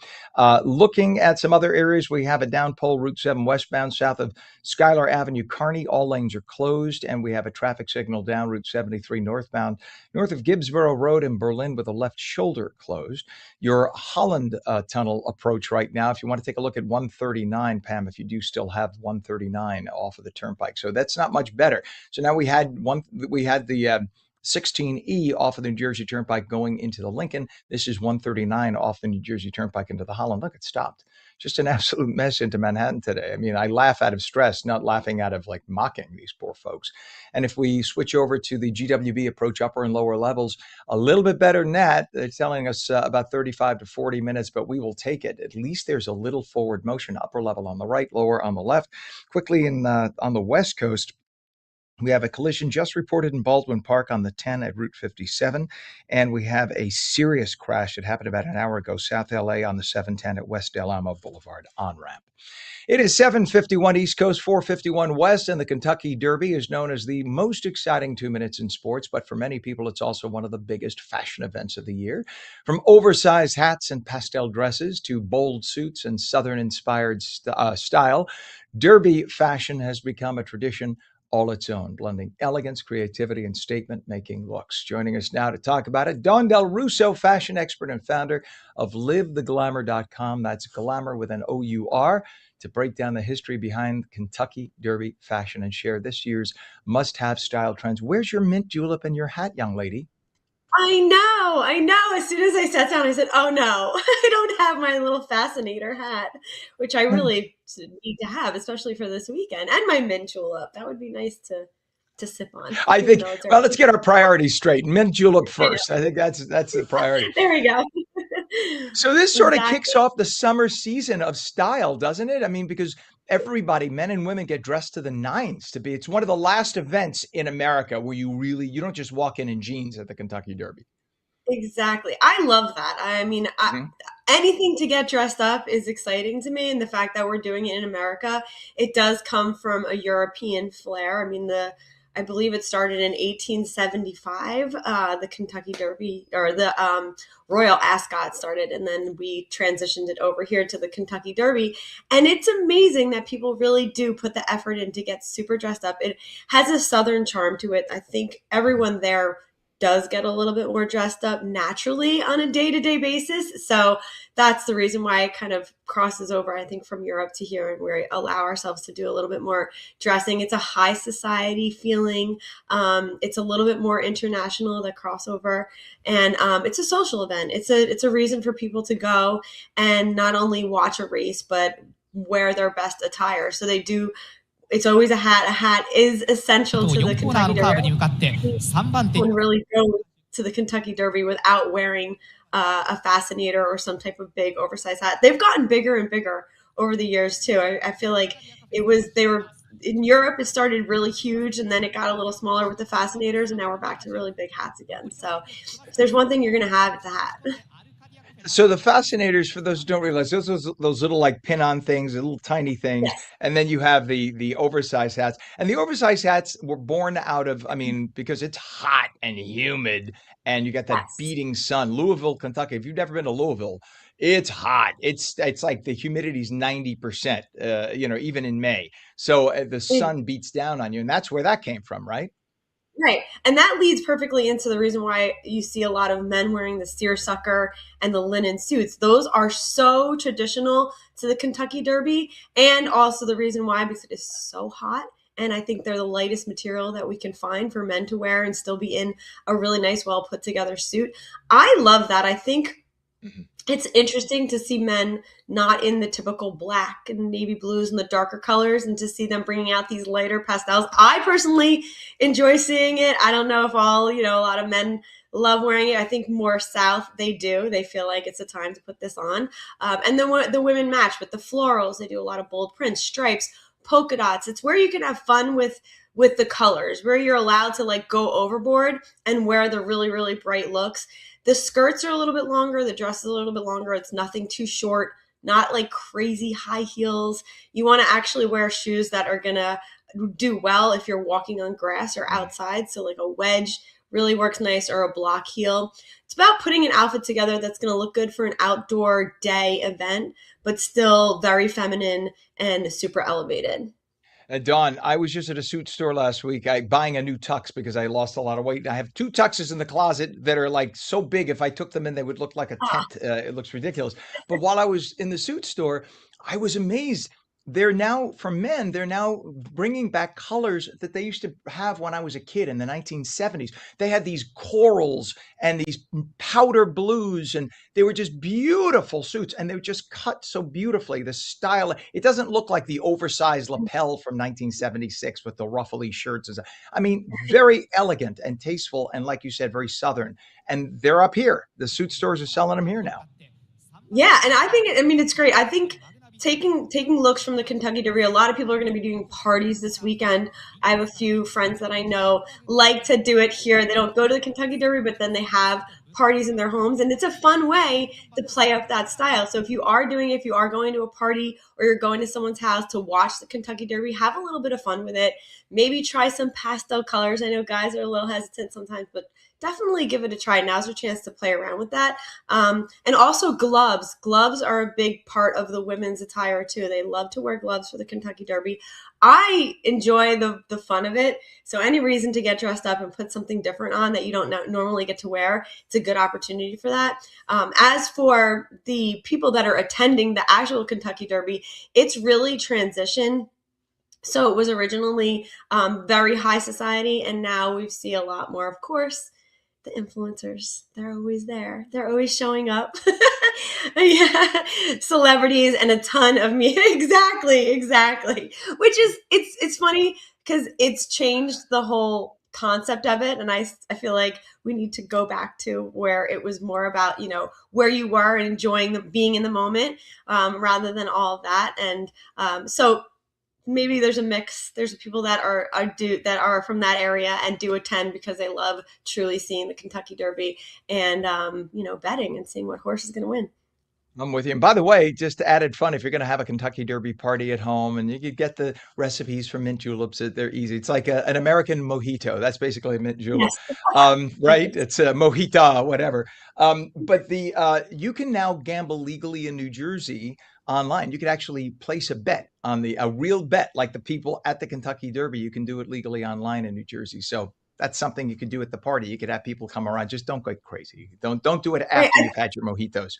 Looking at some other areas, we have a downpole Route 7 westbound south of Schuyler Avenue, Kearney. All lanes are closed, and we have a traffic signal down Route 73 northbound north of Gibbsboro Road in Berlin with a left shoulder closed. Your Holland Tunnel approach right now, if you want to take a look at 139, Pam, if you do still have 139 off of the turnpike. So that's not much better. So now we had the 16E off of the New Jersey Turnpike going into the Lincoln. This is 139 off the New Jersey Turnpike into the Holland. Look, it stopped. Just an absolute mess into Manhattan today. I mean, I laugh out of stress, not laughing out of like mocking these poor folks. And if we switch over to the GWB approach, upper and lower levels, a little bit better than that. They're telling us about 35 to 40 minutes, but we will take it. At least there's a little forward motion, upper level on the right, lower on the left. Quickly on the West Coast, we have a collision just reported in Baldwin Park on the 10 at Route 57, and we have a serious crash that happened about an hour ago, South LA on the 710 at West Del Amo Boulevard on-ramp. It is 7:51 East Coast, 4:51 West, and the Kentucky Derby is known as the most exciting 2 minutes in sports, but for many people, it's also one of the biggest fashion events of the year. From oversized hats and pastel dresses to bold suits and Southern-inspired style, Derby fashion has become a tradition all its own, blending elegance, creativity, and statement-making looks. Joining us now to talk about it, Dawn Del Russo, fashion expert and founder of LiveTheGlamour.com. That's glamour with an O-U-R, to break down the history behind Kentucky Derby fashion and share this year's must-have style trends. Where's your mint julep and your hat, young lady? I know. As soon as I sat down, I said, oh no, I don't have my little fascinator hat, which I really need to have, especially for this weekend, and my mint julep. That would be nice to sip on. I think, well, let's get our priorities straight. Mint julep first. I think that's the priority. There we go. So this sort of kicks off the summer season of style, doesn't it? I mean, because everybody, men and women, get dressed to the nines to be. It's one of the last events in America where you don't just walk in jeans at the Kentucky Derby. Exactly. I love that. I mean, anything to get dressed up is exciting to me. And the fact that we're doing it in America, it does come from a European flair. I mean, I believe it started in 1875. The Kentucky Derby, or the Royal Ascot started, and then we transitioned it over here to the Kentucky Derby. And it's amazing that people really do put the effort in to get super dressed up. It has a Southern charm to it. I think everyone there does get a little bit more dressed up naturally on a day-to-day basis. So that's the reason why it kind of crosses over, I think, from Europe to here, and we allow ourselves to do a little bit more dressing. It's a high society feeling. It's a little bit more international, the crossover, and it's a social event. It's a reason for people to go and not only watch a race, but wear their best attire. So they do. It's always a hat. A hat is essential to the Kentucky Derby. One really go to the Kentucky Derby without wearing a fascinator or some type of big oversized hat. They've gotten bigger and bigger over the years too. I feel like they were in Europe. It started really huge, and then it got a little smaller with the fascinators, and now we're back to really big hats again. So if there's one thing you're going to have, it's a hat. So the fascinators, for those who don't realize, those little like pin-on things, the little tiny things, Yes. and then you have the oversized hats. And the oversized hats were born out of, I mean, because it's hot and humid, and you got that Yes. beating sun. Louisville, Kentucky. If you've never been to Louisville, it's hot. It's like the humidity's 90%. Even in May. So the sun beats down on you, and that's where that came from, right? Right. And that leads perfectly into the reason why you see a lot of men wearing the seersucker and the linen suits. Those are so traditional to the Kentucky Derby. And also the reason why, because it is so hot. And I think they're the lightest material that we can find for men to wear and still be in a really nice, well put together suit. I love that. I think it's interesting to see men not in the typical black and navy blues and the darker colors, and to see them bringing out these lighter pastels. I personally enjoy seeing it. I don't know if a lot of men love wearing it. I think more South, they do. They feel like it's a time to put this on. And then the women match with the florals. They do a lot of bold prints, stripes, polka dots. It's where you can have fun with the colors, where you're allowed to like go overboard and wear the really, really bright looks. The skirts are a little bit longer. The dress is a little bit longer. It's nothing too short, not like crazy high heels. You want to actually wear shoes that are going to do well if you're walking on grass or outside. So like a wedge really works nice, or a block heel. It's about putting an outfit together that's going to look good for an outdoor day event, but still very feminine and super elevated. Dawn, I was just at a suit store last week. Buying a new tux because I lost a lot of weight. I have 2 tuxes in the closet that are like so big. If I took them in, they would look like a tent. It looks ridiculous. But while I was in the suit store, I was amazed. They're now, for men, they're now bringing back colors that they used to have when I was a kid in the 1970s. They had these corals and these powder blues, and they were just beautiful suits, and they were just cut so beautifully. The style, it doesn't look like the oversized lapel from 1976 with the ruffly shirts. I mean, very elegant and tasteful, and like you said, very Southern. And they're up here. The suit stores are selling them here now. Yeah, and it's great. I think taking looks from the Kentucky Derby, a lot of people are going to be doing parties this weekend. I have a few friends that I know like to do it here. They don't go to the Kentucky Derby, but then they have parties in their homes, and it's a fun way to play up that style. So if you are going to a party or you're going to someone's house to watch the Kentucky Derby, have a little bit of fun with it. Maybe try some pastel colors. I know guys are a little hesitant sometimes, but definitely give it a try. Now's your chance to play around with that. And also gloves. Gloves are a big part of the women's attire too. They love to wear gloves for the Kentucky Derby. I enjoy the fun of it. So any reason to get dressed up and put something different on that you don't normally get to wear, it's a good opportunity for that. As for the people that are attending the actual Kentucky Derby, it's really transitioned. So it was originally very high society, and now we see a lot more, of course, the influencers. They're always there. They're always showing up. Yeah. Celebrities and a ton of me. Exactly. Which is, it's funny because it's changed the whole concept of it. And I feel like we need to go back to where it was more about, where you were and enjoying being in the moment, rather than all of that. And so maybe there's a mix. There's people that are from that area and do attend because they love truly seeing the Kentucky Derby and betting and seeing what horse is going to win. I'm with you. And by the way, just added fun, if you're going to have a Kentucky Derby party at home, and you could get the recipes from mint juleps, they're easy. It's like an American mojito. That's basically a mint julep, right? It's a mojita, whatever. But you can now gamble legally in New Jersey online. You could actually place a bet on a real bet, like the people at the Kentucky Derby. You can do it legally online in New Jersey. So that's something you could do at the party. You could have people come around. Just don't go crazy. Don't do it after you've had your mojitos.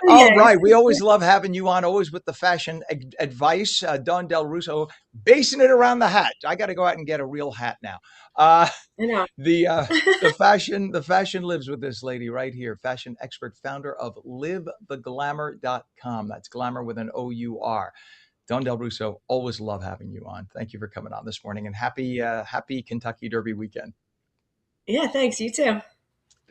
All right. We always love having you on, always with the fashion advice. Dawn Del Russo, basing it around the hat. I got to go out and get a real hat now. I know. The fashion lives with this lady right here. Fashion expert, founder of livetheglamour.com. That's glamour with an O-U-R. Dawn Del Russo, always love having you on. Thank you for coming on this morning, and happy Kentucky Derby weekend. Yeah, thanks. You too.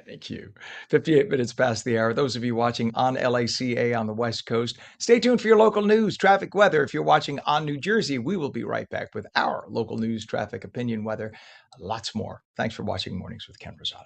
Thank you. 58 minutes past the hour. Those of you watching on LACA on the West Coast, stay tuned for your local news, traffic, weather. If you're watching on New Jersey, we will be right back with our local news, traffic, opinion, weather, lots more. Thanks for watching Mornings with Ken Rosato.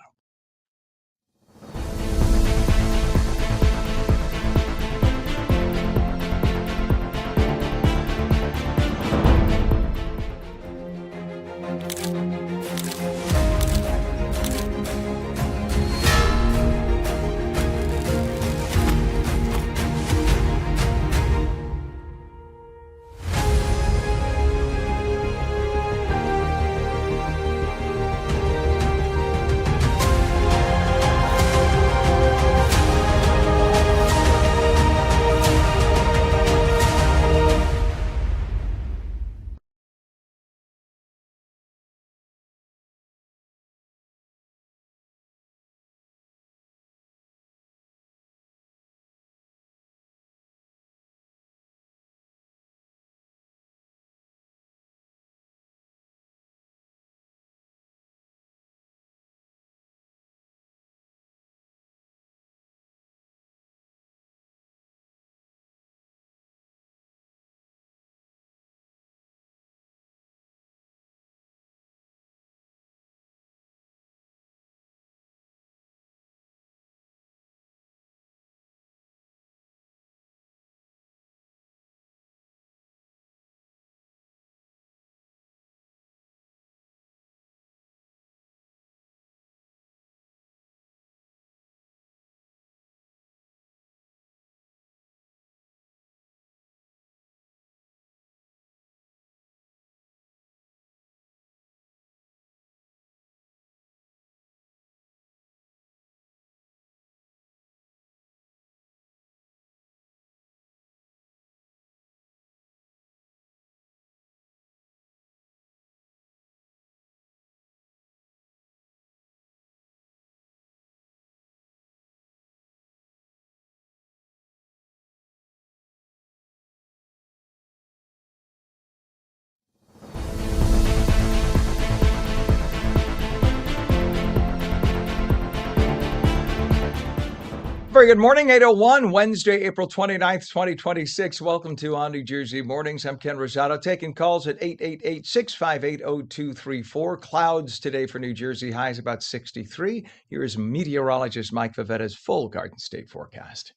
very good morning. 8:01, Wednesday, April 29th, 2026. Welcome to On New Jersey Mornings. I'm Ken Rosato, taking calls at 888-658-0234. Clouds today for New Jersey, highs about 63. Here is meteorologist Mike Favetta's full Garden State forecast.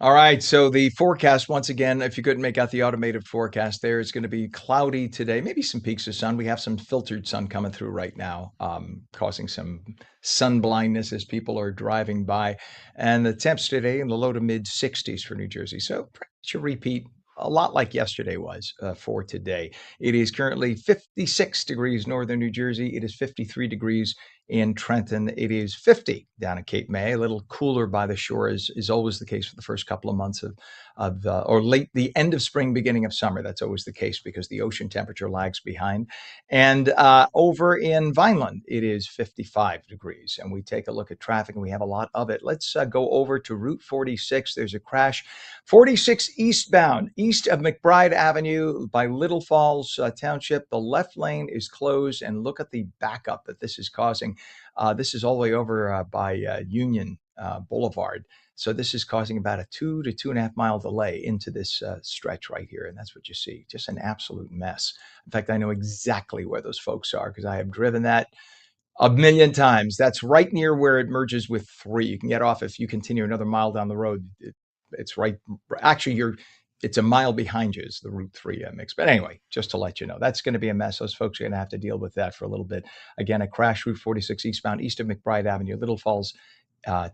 All right, so the forecast, once again, if you couldn't make out the automated forecast there, it's going to be cloudy today, maybe some peaks of sun. We have some filtered sun coming through right now, causing some sun blindness as people are driving by. And the temps today in the low to mid 60s for New Jersey. So pretty much a repeat, a lot like yesterday was for today. It is currently 56 degrees northern New Jersey. It is 53 degrees in Trenton. It is 50 down at Cape May, a little cooler by the shore, is always the case for the first couple of months of or late the end of spring, beginning of summer. That's always the case because the ocean temperature lags behind. And over in Vineland, it is 55 degrees. And we take a look at traffic, and we have a lot of it. Let's go over to Route 46. There's a crash, 46 eastbound, east of McBride Avenue by Little Falls Township. The left lane is closed, and look at the backup that this is causing. This is all the way over by Union Boulevard. So this is causing about a 2 to 2.5 mile delay into this stretch right here. And that's what you see. Just an absolute mess. In fact, I know exactly where those folks are because I have driven that a million times. That's right near where it merges with 3. You can get off if you continue another mile down the road. It's right. Actually, it's a mile behind you is the Route 3 mix. But anyway, just to let you know, that's going to be a mess. Those folks are going to have to deal with that for a little bit. Again, a crash, Route 46 eastbound, east of McBride Avenue, Little Falls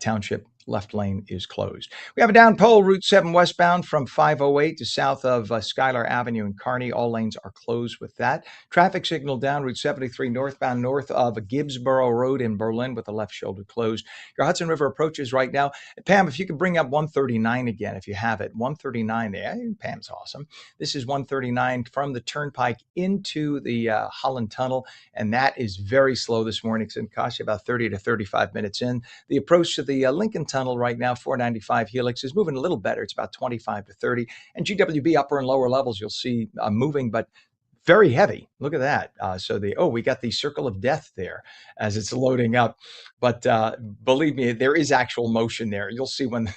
Township. Left lane is closed. We have a down pole, Route 7 westbound from 508 to south of Schuyler Avenue in Kearney. All lanes are closed with that. Traffic signal down Route 73 northbound north of Gibbsboro Road in Berlin with the left shoulder closed. Your Hudson River approaches right now. Pam, if you could bring up 139 again, if you have it. 139 there. Pam's awesome. This is 139 from the Turnpike into the Holland Tunnel, and that is very slow this morning. It's going to cost you about 30 to 35 minutes in. The approach to the Lincoln Tunnel right now, 495 Helix, is moving a little better. It's about 25 to 30. And GWB upper and lower levels, you'll see moving, but very heavy. Look at that. We got the circle of death there as it's loading up. But believe me, there is actual motion there. You'll see when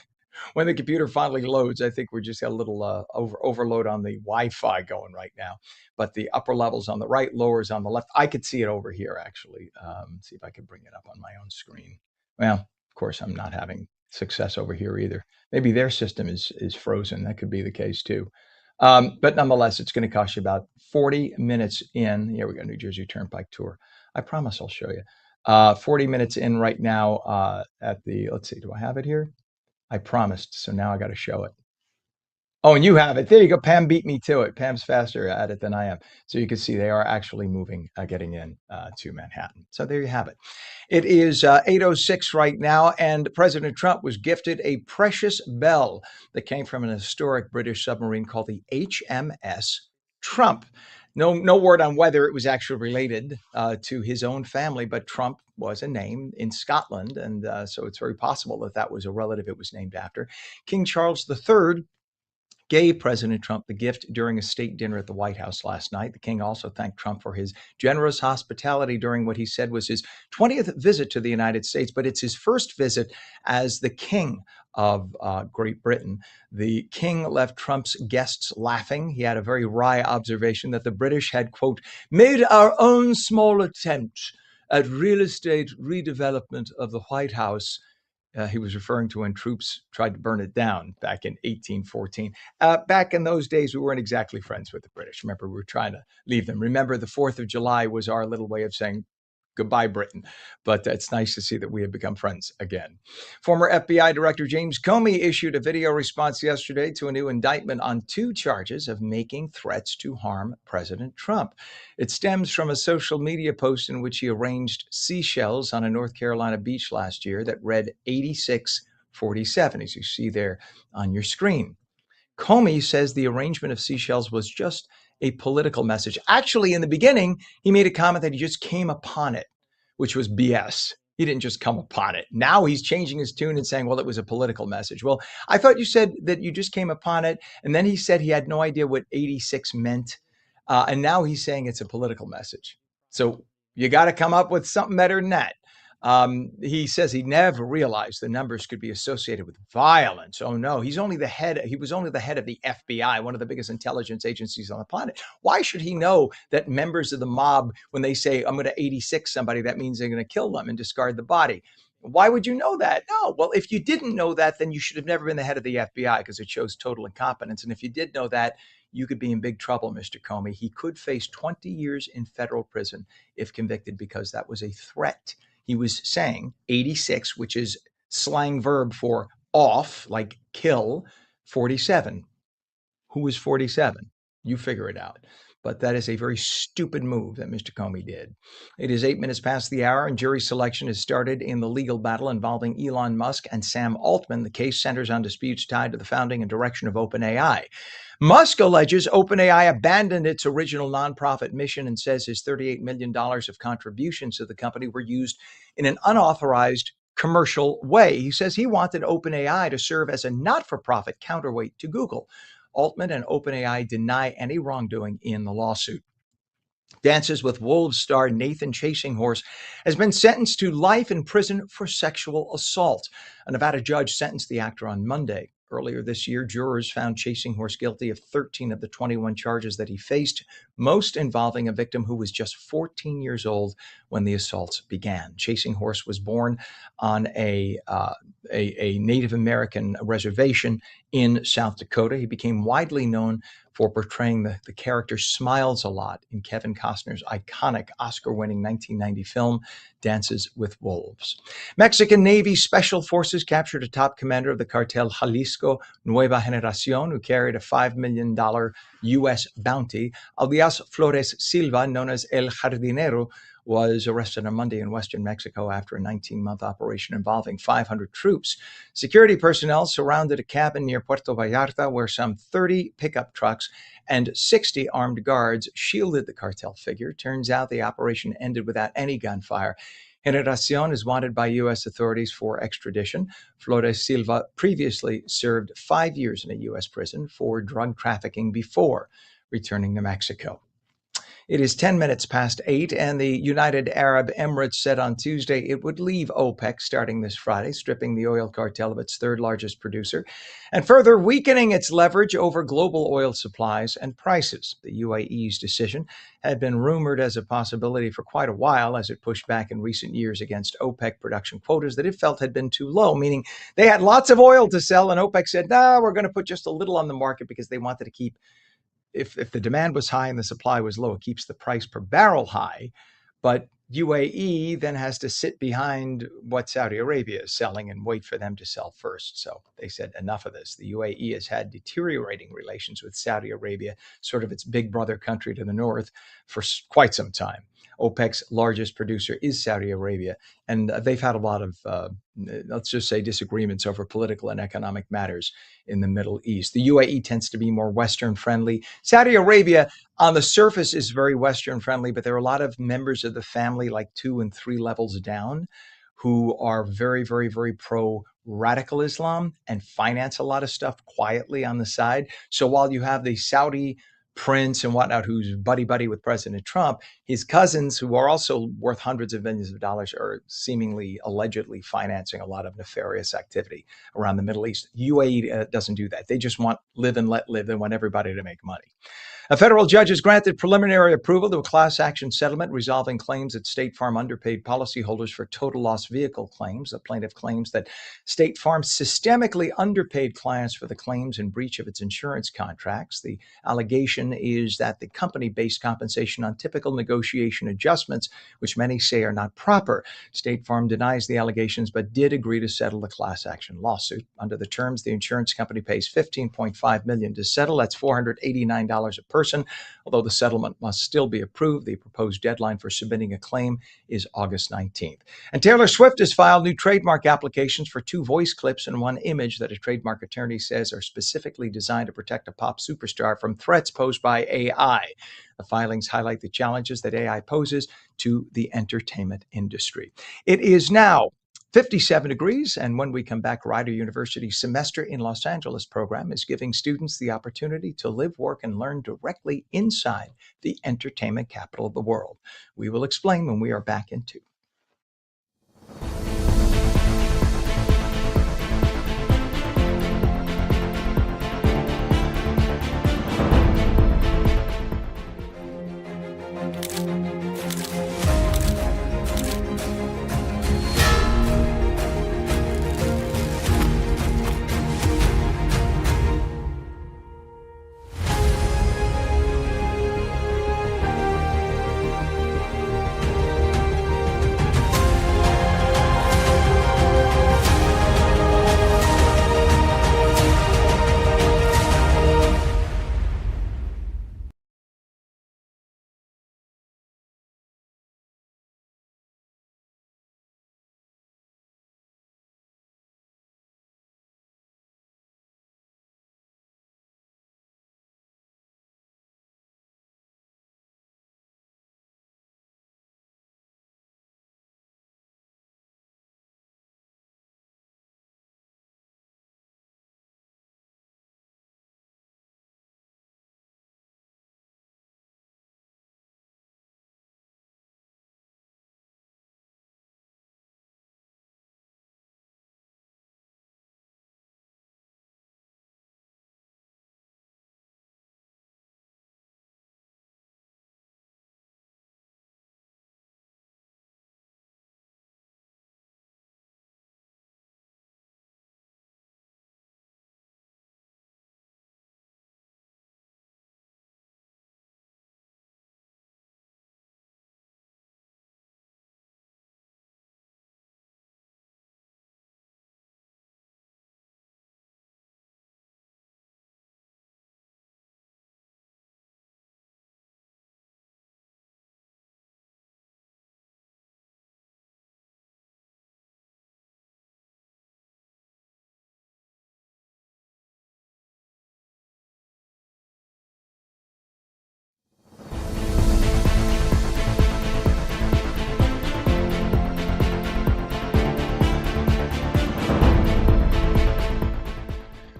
the computer finally loads. I think we just got a little overload on the Wi-Fi going right now. But the upper levels on the right, lowers on the left. I could see it over here, actually. See if I can bring it up on my own screen. Well, of course, I'm not having success over here either. Maybe their system is frozen. That could be the case too. But nonetheless, it's going to cost you about 40 minutes in. Here we go, New Jersey Turnpike Tour. I promise I'll show you. 40 minutes in right now at the, let's see, do I have it here? I promised, so now I got to show it. Oh, and you have it. There you go. Pam beat me to it. Pam's faster at it than I am. So you can see they are actually moving, getting in to Manhattan. So there you have it. It is 8:06 right now, and President Trump was gifted a precious bell that came from an historic British submarine called the HMS Trump. No word on whether it was actually related to his own family, but Trump was a name in Scotland, and so it's very possible that that was a relative it was named after. King Charles III gave President Trump the gift during a state dinner at the White House last night. The king also thanked Trump for his generous hospitality during what he said was his 20th visit to the United States, but it's his first visit as the king of Great Britain. The king left Trump's guests laughing. He had a very wry observation that the British had, quote, made our own small attempt at real estate redevelopment of the White House. He was referring to when troops tried to burn it down back in 1814. Back in those days, we weren't exactly friends with the British. Remember, we were trying to leave them. Remember, the 4th of July was our little way of saying goodbye, Britain. But it's nice to see that we have become friends again. Former FBI Director James Comey issued a video response yesterday to a new indictment on 2 charges of making threats to harm President Trump. It stems from a social media post in which he arranged seashells on a North Carolina beach last year that read 8647, as you see there on your screen. Comey says the arrangement of seashells was just a political message. Actually, in the beginning, he made a comment that he just came upon it, which was BS. He didn't just come upon it. Now he's changing his tune and saying, well, it was a political message. Well, I thought you said that you just came upon it. And then he said he had no idea what 86 meant. And now he's saying it's a political message. So you got to come up with something better than that. He says he never realized the numbers could be associated with violence. Oh no, he was only the head of the FBI, one of the biggest intelligence agencies on the planet. Why should he know that members of the mob, when they say, I'm going to 86 somebody, that means they're going to kill them and discard the body? Why would you know that? No. Well, if you didn't know that, then you should have never been the head of the FBI because it shows total incompetence. And if you did know that, you could be in big trouble, Mr. Comey. He could face 20 years in federal prison if convicted because that was a threat. He was saying 86, which is slang verb for off, like kill, 47. Who is 47? You figure it out. But that is a very stupid move that Mr. Comey did. It is 8 minutes past the hour, and jury selection has started in the legal battle involving Elon Musk and Sam Altman. The case centers on disputes tied to the founding and direction of OpenAI. Musk alleges OpenAI abandoned its original nonprofit mission and says his $38 million of contributions to the company were used in an unauthorized commercial way. He says he wanted OpenAI to serve as a not-for-profit counterweight to Google. Altman and OpenAI deny any wrongdoing in the lawsuit. Dances with Wolves star Nathan Chasinghorse has been sentenced to life in prison for sexual assault. A Nevada judge sentenced the actor on Monday. Earlier this year, jurors found Chasinghorse guilty of 13 of the 21 charges that he faced, most involving a victim who was just 14 years old when the assaults began. Chasinghorse was born on a Native American reservation in South Dakota. He became widely known for portraying the character Smiles-A-Lot in Kevin Costner's iconic Oscar-winning 1990 film, Dances with Wolves. Mexican Navy Special Forces captured a top commander of the cartel Jalisco Nueva Generación, who carried a $5 million U.S. bounty. Alias Flores Silva, known as El Jardinero, was arrested on Monday in western Mexico after a 19-month operation involving 500 troops. Security personnel surrounded a cabin near Puerto Vallarta where some 30 pickup trucks and 60 armed guards shielded the cartel figure. Turns out the operation ended without any gunfire. Generacion is wanted by U.S. authorities for extradition. Flores Silva previously served 5 years in a U.S. prison for drug trafficking before returning to Mexico. It is 10 minutes past 8, and the United Arab Emirates said on Tuesday it would leave OPEC starting this Friday, stripping the oil cartel of its third largest producer and further weakening its leverage over global oil supplies and prices. The UAE's decision had been rumored as a possibility for quite a while as it pushed back in recent years against OPEC production quotas that it felt had been too low, meaning they had lots of oil to sell, and OPEC said, no, we're going to put just a little on the market because they wanted to keep if the demand was high and the supply was low, it keeps the price per barrel high. But UAE then has to sit behind what Saudi Arabia is selling and wait for them to sell first. So they said, enough of this. The UAE has had deteriorating relations with Saudi Arabia, sort of its big brother country to the north, for quite some time. OPEC's largest producer is Saudi Arabia, and they've had a lot of, let's just say, disagreements over political and economic matters in the Middle East. The UAE tends to be more Western friendly. Saudi Arabia, on the surface, is very Western friendly, but there are a lot of members of the family, like 2 and 3 levels down, who are very, very, very pro radical Islam and finance a lot of stuff quietly on the side. So while you have the Saudi prince and whatnot, who's buddy with President Trump, his cousins, who are also worth hundreds of millions of dollars, are seemingly, allegedly financing a lot of nefarious activity around the Middle East. UAE doesn't do that. They just want live and let live. They want everybody to make money. A federal judge has granted preliminary approval to a class action settlement resolving claims that State Farm underpaid policyholders for total loss vehicle claims. The plaintiff claims that State Farm systemically underpaid clients for the claims in breach of its insurance contracts. The allegation is that the company based compensation on typical negotiation adjustments, which many say are not proper. State Farm denies the allegations, but did agree to settle the class action lawsuit. Under the terms, the insurance company pays $15.5 million to settle. That's $489 a person. Although the settlement must still be approved, the proposed deadline for submitting a claim is August 19th. And Taylor Swift has filed new trademark applications for 2 voice clips and 1 image that a trademark attorney says are specifically designed to protect a pop superstar from threats posed by AI. The filings highlight the challenges that AI poses to the entertainment industry. It is now 57 degrees, and when we come back, Rider University's Semester in Los Angeles program is giving students the opportunity to live, work, and learn directly inside the entertainment capital of the world. We will explain when we are back in 2.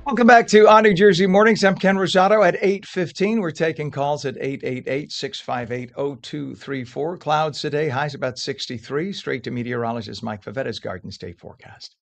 Welcome back to On New Jersey Mornings. I'm Ken Rosato at 8:15. We're taking calls at 888-658-0234. Clouds today, highs about 63. Straight to meteorologist Mike Favetta's Garden State forecast.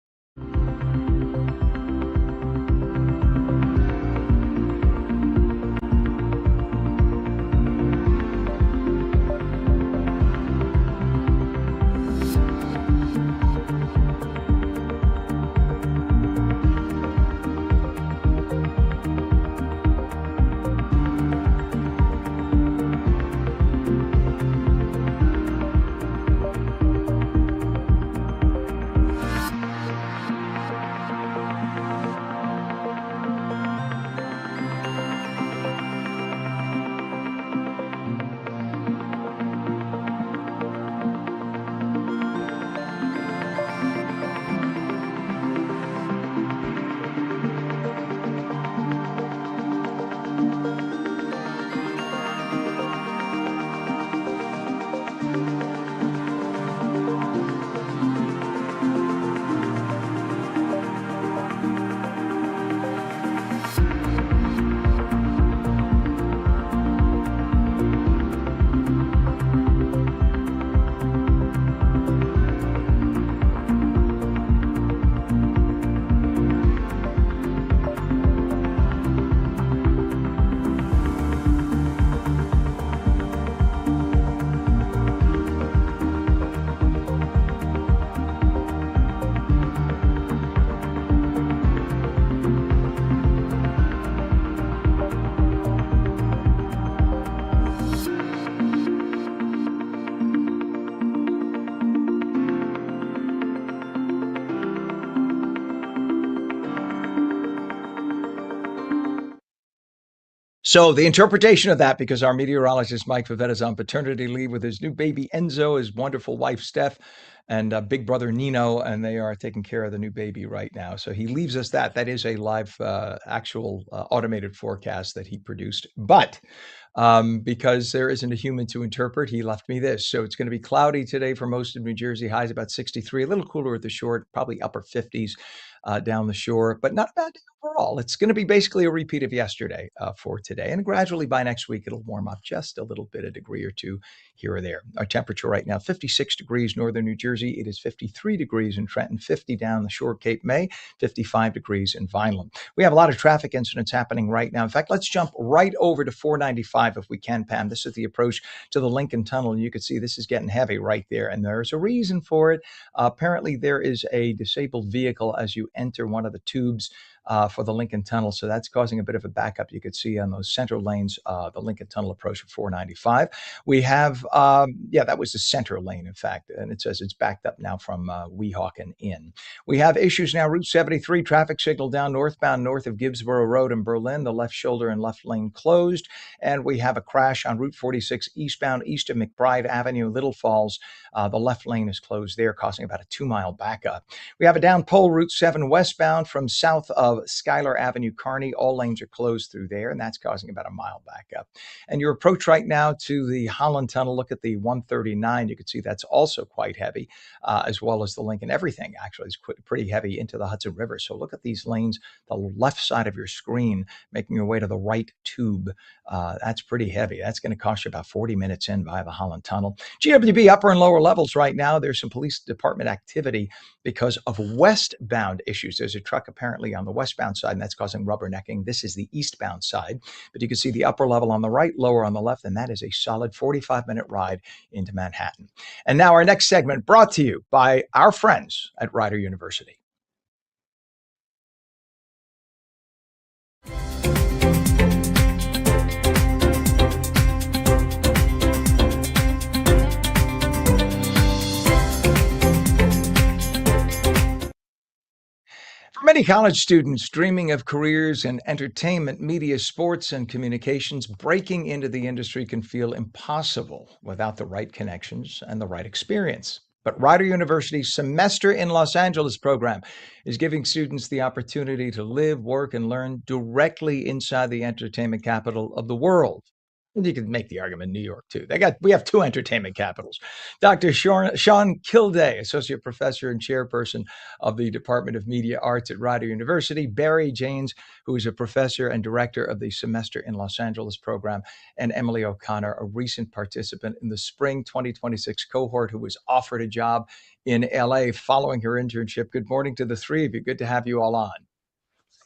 So the interpretation of that, because our meteorologist Mike Favetta is on paternity leave with his new baby Enzo, his wonderful wife Steph, and big brother Nino, and they are taking care of the new baby right now. So he leaves us that. That is a live, actual automated forecast that he produced. But because there isn't a human to interpret, he left me this. So it's going to be cloudy today for most of New Jersey. Highs about 63, a little cooler at the shore, probably upper 50s down the shore, but not a bad day overall. It's going to be basically a repeat of yesterday for today. And gradually by next week, it'll warm up just a little bit, a degree or two here or there. Our temperature right now, 56 degrees, northern New Jersey. It is 53 degrees in Trenton, 50 down the shore, Cape May, 55 degrees in Vineland. We have a lot of traffic incidents happening right now. In fact, let's jump right over to 495 if we can, Pam. This is the approach to the Lincoln Tunnel. And you can see this is getting heavy right there. And there's a reason for it. Apparently, there is a disabled vehicle as you enter one of the tubes for the Lincoln Tunnel. So that's causing a bit of a backup. You could see on those center lanes, the Lincoln Tunnel approach of 495. We have, that was the center lane, in fact, and it says it's backed up now from Weehawken in. We have issues now. Route 73 traffic signal down northbound north of Gibbsboro Road in Berlin. The left shoulder and left lane closed. And we have a crash on Route 46 eastbound east of McBride Avenue, Little Falls. The left lane is closed there, causing about a 2-mile backup. We have a down pole Route 7 westbound from south of Schuyler Avenue, Kearney. All lanes are closed through there, and that's causing about a mile backup. And your approach right now to the Holland Tunnel, look at the 139. You can see that's also quite heavy, as well as the Lincoln. Everything actually is pretty heavy into the Hudson River. So look at these lanes, the left side of your screen, making your way to the right tube. That's pretty heavy. That's going to cost you about 40 minutes in via the Holland Tunnel. GWB upper and lower levels right now. There's some police department activity because of westbound issues. There's a truck apparently on the westbound side, and that's causing rubbernecking. This is the eastbound side, but you can see the upper level on the right, lower on the left, and that is a solid 45-minute ride into Manhattan. And now our next segment brought to you by our friends at Rider University. For many college students dreaming of careers in entertainment, media, sports, and communications, breaking into the industry can feel impossible without the right connections and the right experience. But Rider University's Semester in Los Angeles program is giving students the opportunity to live, work, and learn directly inside the entertainment capital of the world. And you can make the argument in New York, too. We have 2 entertainment capitals. Dr. Sean Kilday, Associate Professor and Chairperson of the Department of Media Arts at Rider University. Barry Janes, who is a Professor and Director of the Semester in Los Angeles program. And Emily O'Connor, a recent participant in the spring 2026 cohort who was offered a job in LA following her internship. Good morning to the 3 of you. Good to have you all on.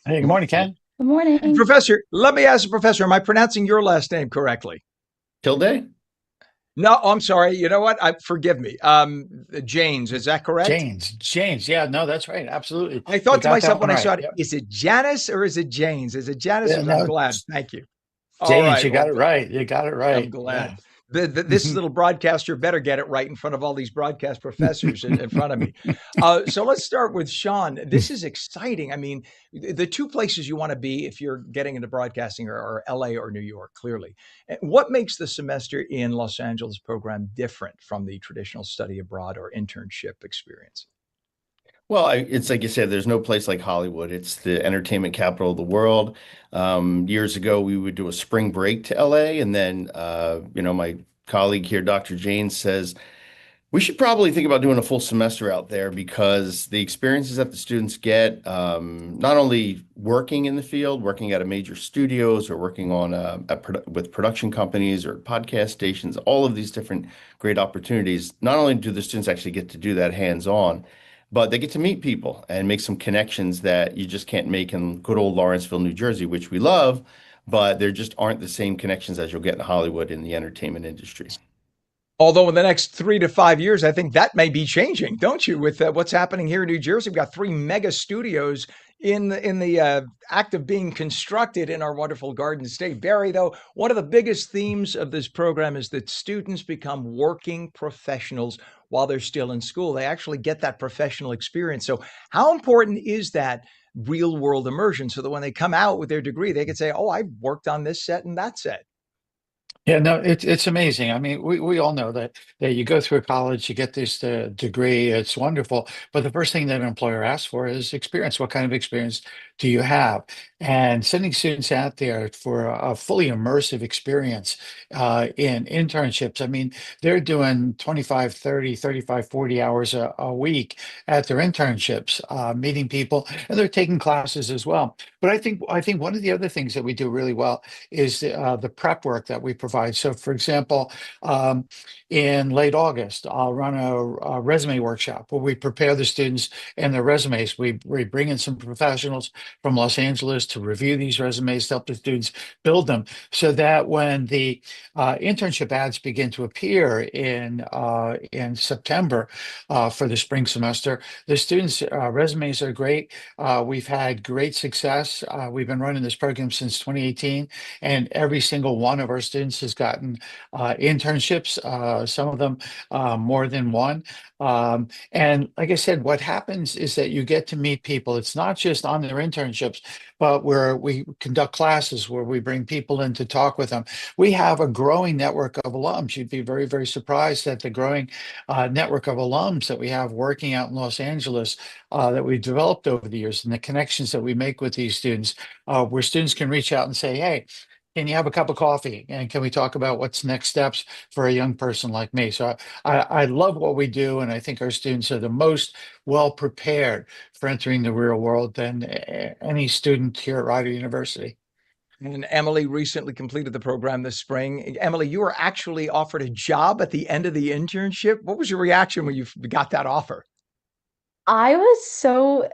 Hey, good morning, Ken. Good morning. Professor, let me ask the professor, am I pronouncing your last name correctly? Kilday? No, I'm sorry. You know what? Forgive me. Janes, is that correct? Janes. Yeah, no, that's right. Absolutely. I thought to myself when I right. saw it, is it Janice or is it Janes? Is it Janice? Yeah, no, I'm glad. Thank you. Janes, right, you got it right. You got it right. I'm glad. Yeah. This little broadcaster better get it right in front of all these broadcast professors in front of me. So let's start with Sean. This is exciting. I mean, the 2 places you want to be if you're getting into broadcasting are LA or New York, clearly. What makes the Semester in Los Angeles program different from the traditional study abroad or internship experience? Well, it's like you said, there's no place like Hollywood. It's the entertainment capital of the world. Years ago, we would do a spring break to LA, and then, my colleague here, Dr. Janes, says we should probably think about doing a full semester out there because the experiences that the students get, not only working in the field, working at a major studios or working on with production companies or podcast stations, all of these different great opportunities. Not only do the students actually get to do that hands-on, but they get to meet people and make some connections that you just can't make in good old Lawrenceville, New Jersey, which we love, but there just aren't the same connections as you'll get in Hollywood in the entertainment industry. Although in the next 3 to 5 years, I think that may be changing, don't you? With what's happening here in New Jersey, we've got 3 mega studios in the act of being constructed in our wonderful Garden State. Barry, though, one of the biggest themes of this program is that students become working professionals while they're still in school. They actually get that professional experience. So how important is that real world immersion so that when they come out with their degree, they could say, oh, I worked on this set and that set. Yeah, no, it's amazing. I mean, we all know that you go through college, you get this degree, it's wonderful. But the first thing that an employer asks for is experience. What kind of experience do you have? And sending students out there for a fully immersive experience in internships. I mean, they're doing 25, 30, 35, 40 hours a week at their internships, meeting people, and they're taking classes as well. But I think one of the other things that we do really well is the prep work that we provide. So, for example, in late August, I'll run a resume workshop where we prepare the students and their resumes. We bring in some professionals from Los Angeles to review these resumes, help the students build them, so that when the internship ads begin to appear in September for the spring semester, the students' resumes are great. We've had great success. We've been running this program since 2018, and every single one of our students has gotten internships, some of them more than one. And like I said, what happens is that you get to meet people. It's not just on their internships, but where we conduct classes where we bring people in to talk with them. We have a growing network of alums. You'd be very, very surprised at the growing network of alums that we have working out in Los Angeles that we've developed over the years, and the connections that we make with these students, where students can reach out and say, hey, can you have a cup of coffee? And can we talk about what's next steps for a young person like me? So I love what we do. And I think our students are the most well prepared for entering the real world than any student here at Rider University. And Emily recently completed the program this spring. Emily, you were actually offered a job at the end of the internship. What was your reaction when you got that offer? I was so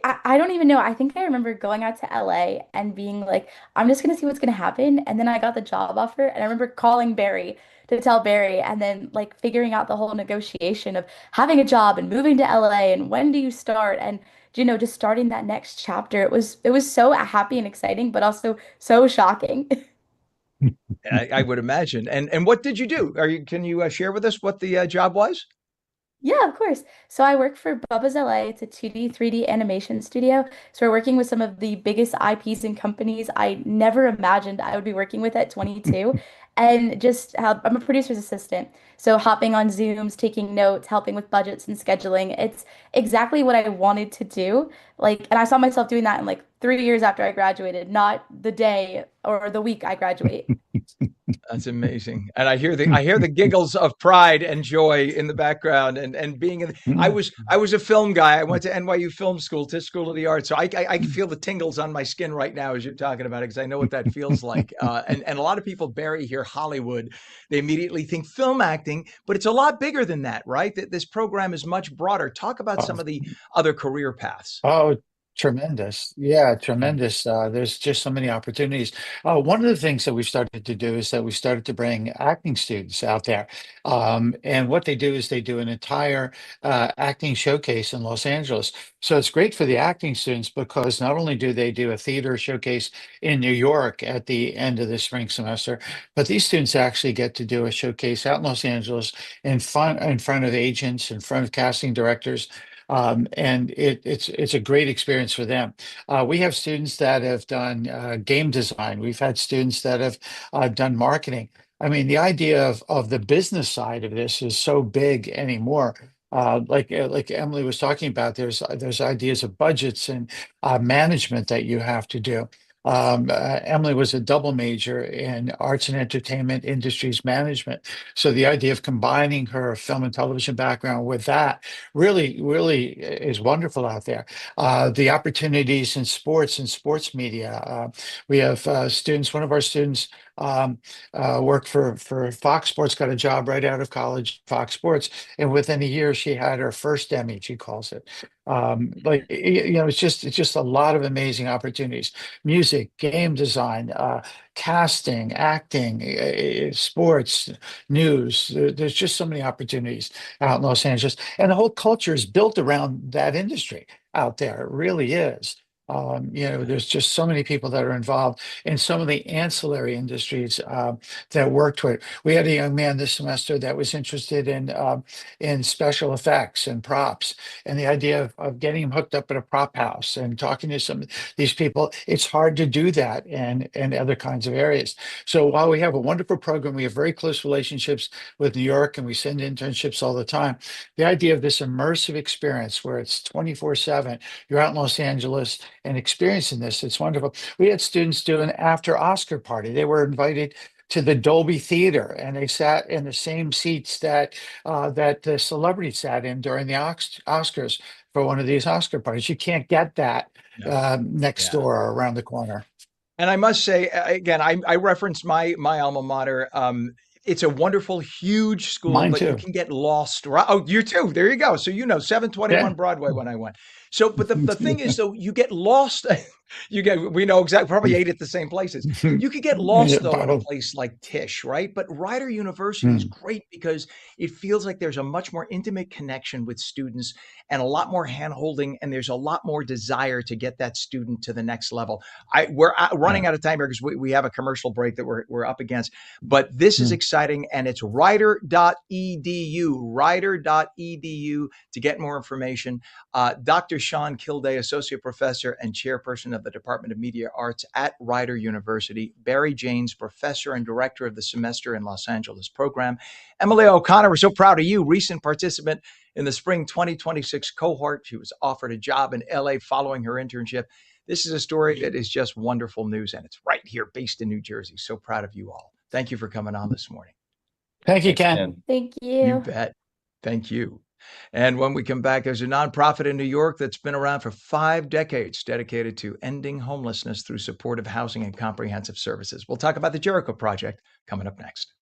I don't even know. I think I remember going out to LA and being like, I'm just gonna see what's gonna happen. And then I got the job offer, and I remember calling Barry to tell Barry, and then like figuring out the whole negotiation of having a job and moving to LA and when do you start, and just starting that next chapter. It was so happy and exciting, but also so shocking. I would imagine. And what did you do? Can you share with us what the job was? Yeah, of course. So I work for Bubba's LA. It's a 2D, 3D animation studio. So we're working with some of the biggest IPs and companies I never imagined I would be working with at 22. And just I'm a producer's assistant. So hopping on Zooms, taking notes, helping with budgets and scheduling. It's exactly what I wanted to do. Like, and I saw myself doing that in like 3 years after I graduated, not the day or the week I graduate. That's amazing. And I hear the giggles of pride and joy in the background, and being in I was a film guy. I went to NYU Film School, Tisch School of the Arts. So I can feel the tingles on my skin right now as you're talking about it, because I know what that feels like. And a lot of people bury here Hollywood. They immediately think film acting, but it's a lot bigger than that, right? This program is much broader. Talk about some of the other career paths. Oh, tremendous. Yeah, tremendous. There's just so many opportunities. One of the things that we started to do is that we started to bring acting students out there. And what they do is they do an entire acting showcase in Los Angeles. So it's great for the acting students because not only do they do a theater showcase in New York at the end of the spring semester, but these students actually get to do a showcase out in Los Angeles in front of agents, in front of casting directors, and it's a great experience for them. We have students that have done game design. We've had students that have done marketing. I mean, the idea of the business side of this is so big anymore. Like Emily was talking about, there's ideas of budgets and management that you have to do. Emily was a double major in arts and entertainment industries management. So the idea of combining her film and television background with that really, really is wonderful out there. The opportunities in sports and sports media. We have students, one of our students worked for Fox Sports, got a job right out of college, Fox Sports, and within a year she had her first Emmy, she calls it. It's just a lot of amazing opportunities: music, game design, casting, acting, sports, news. There's just so many opportunities out in Los Angeles, and the whole culture is built around that industry out there. It really is. There's just so many people that are involved in some of the ancillary industries that work to it. We had a young man this semester that was interested in special effects and props, and the idea of getting him hooked up at a prop house and talking to some of these people. It's hard to do that in other kinds of areas. So while we have a wonderful program, we have very close relationships with New York, and we send internships all the time. The idea of this immersive experience where it's 24/7, you're out in Los Angeles and experiencing this. It's wonderful. We had students do an after Oscar party. They were invited to the Dolby Theater, and they sat in the same seats that the celebrities sat in during the Oscars for one of these Oscar parties. You can't get that next door or around the corner. And I must say, again, I referenced my alma mater. It's a wonderful, huge school, Mine but you too. can get lost. Oh, you too. There you go. So 721 Yeah. Broadway when I went. So, but the thing is, though, you get lost. We know exactly, probably ate at the same places. You could get lost, though, in a place like Tisch, right? But Rider University is great because it feels like there's a much more intimate connection with students and a lot more hand-holding, and there's a lot more desire to get that student to the next level. We're running out of time here because we have a commercial break that we're up against. But this is exciting, and it's rider.edu to get more information. Dr. Sean Kilday, Associate Professor and Chairperson of the Department of Media Arts at Rider University. Barry Janes, Professor and Director of the Semester in Los Angeles program. Emily O'Connor, we're so proud of you, recent participant in the spring 2026 cohort. She was offered a job in LA following her internship. This is a story that is just wonderful news, and it's right here, based in New Jersey. So proud of you all. Thank you for coming on this morning. Thank you, Ken. Thank You you. bet. Thank you. And when we come back, there's a nonprofit in New York that's been around for 5 decades, dedicated to ending homelessness through supportive housing and comprehensive services. We'll talk about the Jericho Project coming up next.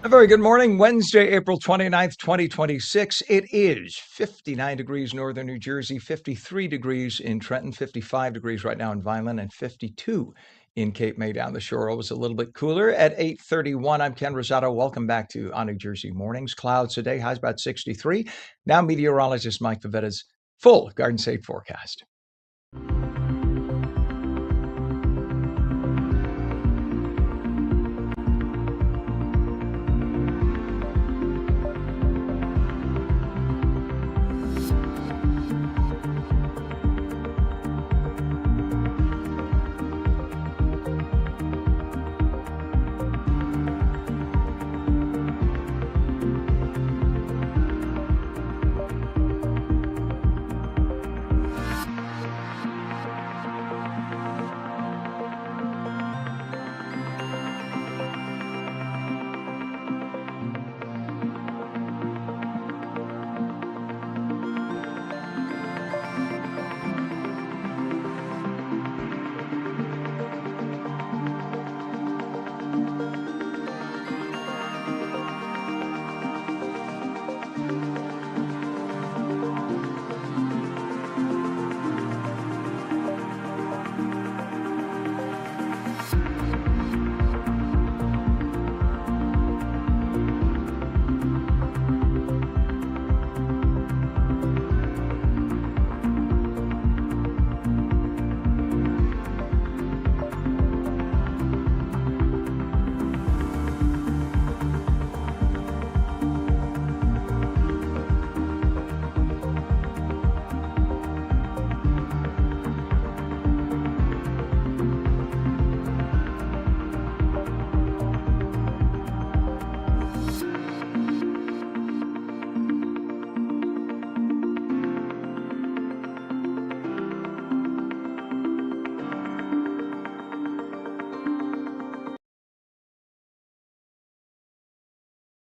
A very good morning, Wednesday, April 29th, 2026. It is 59 degrees northern New Jersey, 53 degrees in Trenton, 55 degrees right now in Vineland, and 52 in Cape May down the shore. It was a little bit cooler at 8:31. I'm Ken Rosato. Welcome back to On New Jersey Mornings. Clouds today, highs about 63. Now meteorologist Mike Favetta's full Garden State forecast.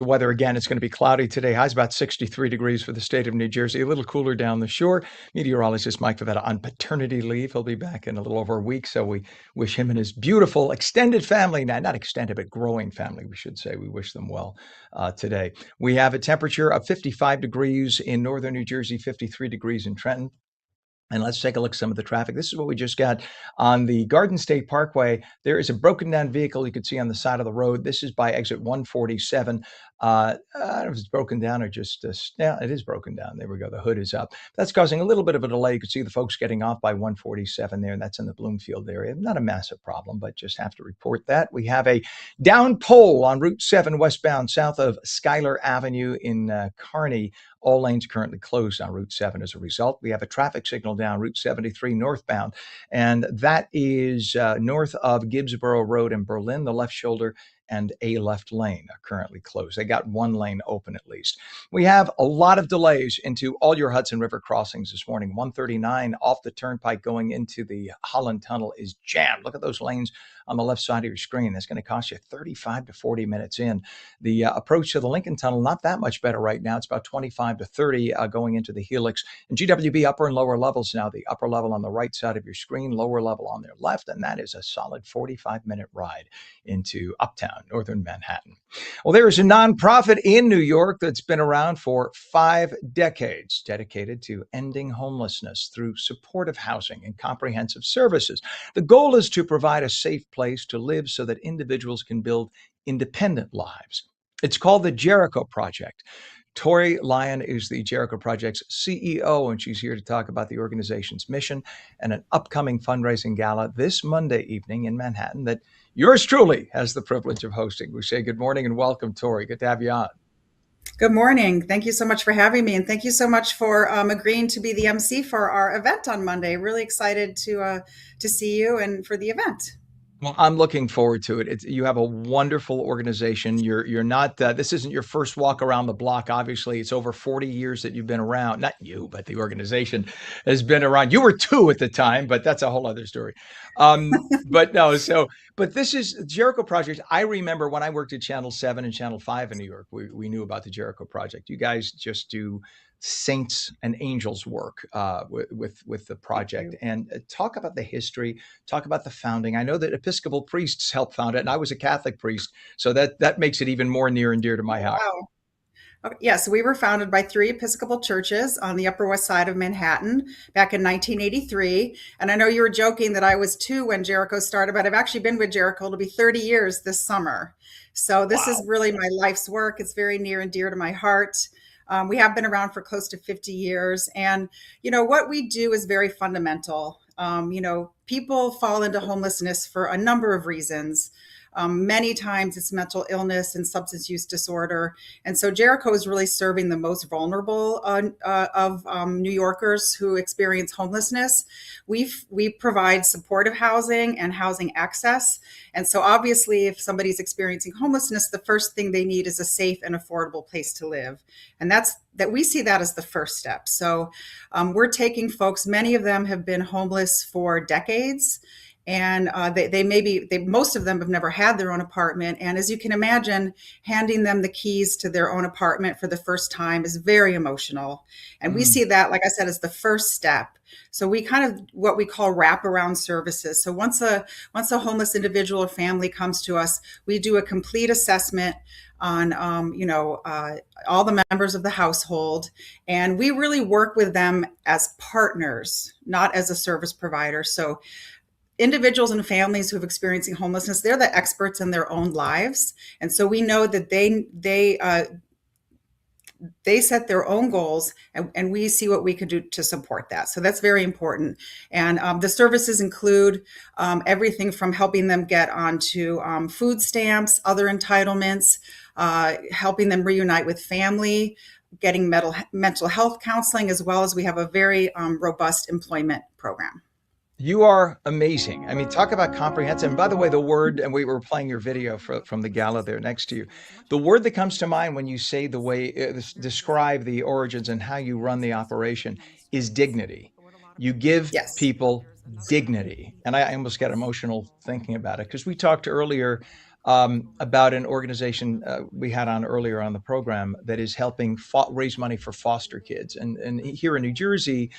The weather, again, it's going to be cloudy today. Highs about 63 degrees for the state of New Jersey, a little cooler down the shore. Meteorologist Mike Favetta on paternity leave. He'll be back in a little over a week. So we wish him and his beautiful extended family, now not extended, but growing family, we should say. We wish them well today. We have a temperature of 55 degrees in northern New Jersey, 53 degrees in Trenton. And let's take a look at some of the traffic. This is what we just got on the Garden State Parkway. There is a broken down vehicle you can see on the side of the road. This is by exit 147. I don't know if it's broken down or just, yeah, it is broken down. There we go. The hood is up. That's causing a little bit of a delay. You can see the folks getting off by 147 there. That's in the Bloomfield area. Not a massive problem, but just have to report that. We have a down pole on Route 7 westbound south of Schuyler Avenue in Kearney. All lanes currently closed on Route 7 as a result. We have a traffic signal down Route 73 northbound, and that is north of Gibbsboro Road in Berlin. The left shoulder and a left lane are currently closed. They got one lane open at least. We have a lot of delays into all your Hudson River crossings this morning. 139 off the turnpike going into the Holland Tunnel is jammed. Look at those lanes on the left side of your screen. That's going to cost you 35 to 40 minutes in. The approach to the Lincoln Tunnel, not that much better right now. It's about 25 to 30 going into the Helix. And GWB upper and lower levels now. The upper level on the right side of your screen, lower level on their left. And that is a solid 45-minute ride into uptown, northern Manhattan. Well, there is a nonprofit in New York that's been around for 5 decades, dedicated to ending homelessness through supportive housing and comprehensive services. The goal is to provide a safe place to live so that individuals can build independent lives. It's called the Jericho Project. Tori Lyon is the Jericho Project's CEO, and she's here to talk about the organization's mission and an upcoming fundraising gala this Monday evening in Manhattan that yours truly has the privilege of hosting. We say good morning and welcome, Tori. Good to have you on. Good morning. Thank you so much for having me. And thank you so much for agreeing to be the MC for our event on Monday. Really excited to see you and for the event. Well, I'm looking forward to it. You have a wonderful organization. You're not, this isn't your first walk around the block. Obviously, it's over 40 years that you've been around. Not you, but the organization has been around. You were 2 at the time, but that's a whole other story. But this is Jericho Project. I remember when I worked at Channel 7 and Channel 5 in New York, we knew about the Jericho Project. You guys just do saints and angels work with the project. And talk about the history, talk about the founding. I know that Episcopal priests helped found it, and I was a Catholic priest, so that makes it even more near and dear to my heart. Wow. Okay. Yes, we were founded by 3 Episcopal churches on the Upper West Side of Manhattan back in 1983. And I know you were joking that I was 2 when Jericho started, but I've actually been with Jericho. It'll be 30 years this summer. So this is really my life's work. It's very near and dear to my heart. We have been around for close to 50 years. And, what we do is very fundamental. People fall into homelessness for a number of reasons. Many times it's mental illness and substance use disorder. And so Jericho is really serving the most vulnerable of New Yorkers who experience homelessness. We provide supportive housing and housing access. And so obviously, if somebody's experiencing homelessness, the first thing they need is a safe and affordable place to live. And that we see that as the first step. So we're taking folks, many of them have been homeless for decades. And most of them have never had their own apartment. And as you can imagine, handing them the keys to their own apartment for the first time is very emotional. And we see that, like I said, as the first step. So we kind of what we call wraparound services. So once a homeless individual or family comes to us, we do a complete assessment on all the members of the household, and we really work with them as partners, not as a service provider. So individuals and families who have experiencing homelessness, they're the experts in their own lives. And so we know that they set their own goals, and we see what we can do to support that. So that's very important. And the services include everything from helping them get onto food stamps, other entitlements, helping them reunite with family, getting mental health counseling, as well as we have a very robust employment program. You are amazing. I mean, talk about comprehensive. And by the way, the word, and we were playing your video from the gala there next to you. The word that comes to mind when you say the way, describe the origins and how you run the operation is dignity. You give people dignity. And I almost get emotional thinking about it because we talked earlier about an organization we had on earlier on the program that is helping raise money for foster kids. And here in New Jersey,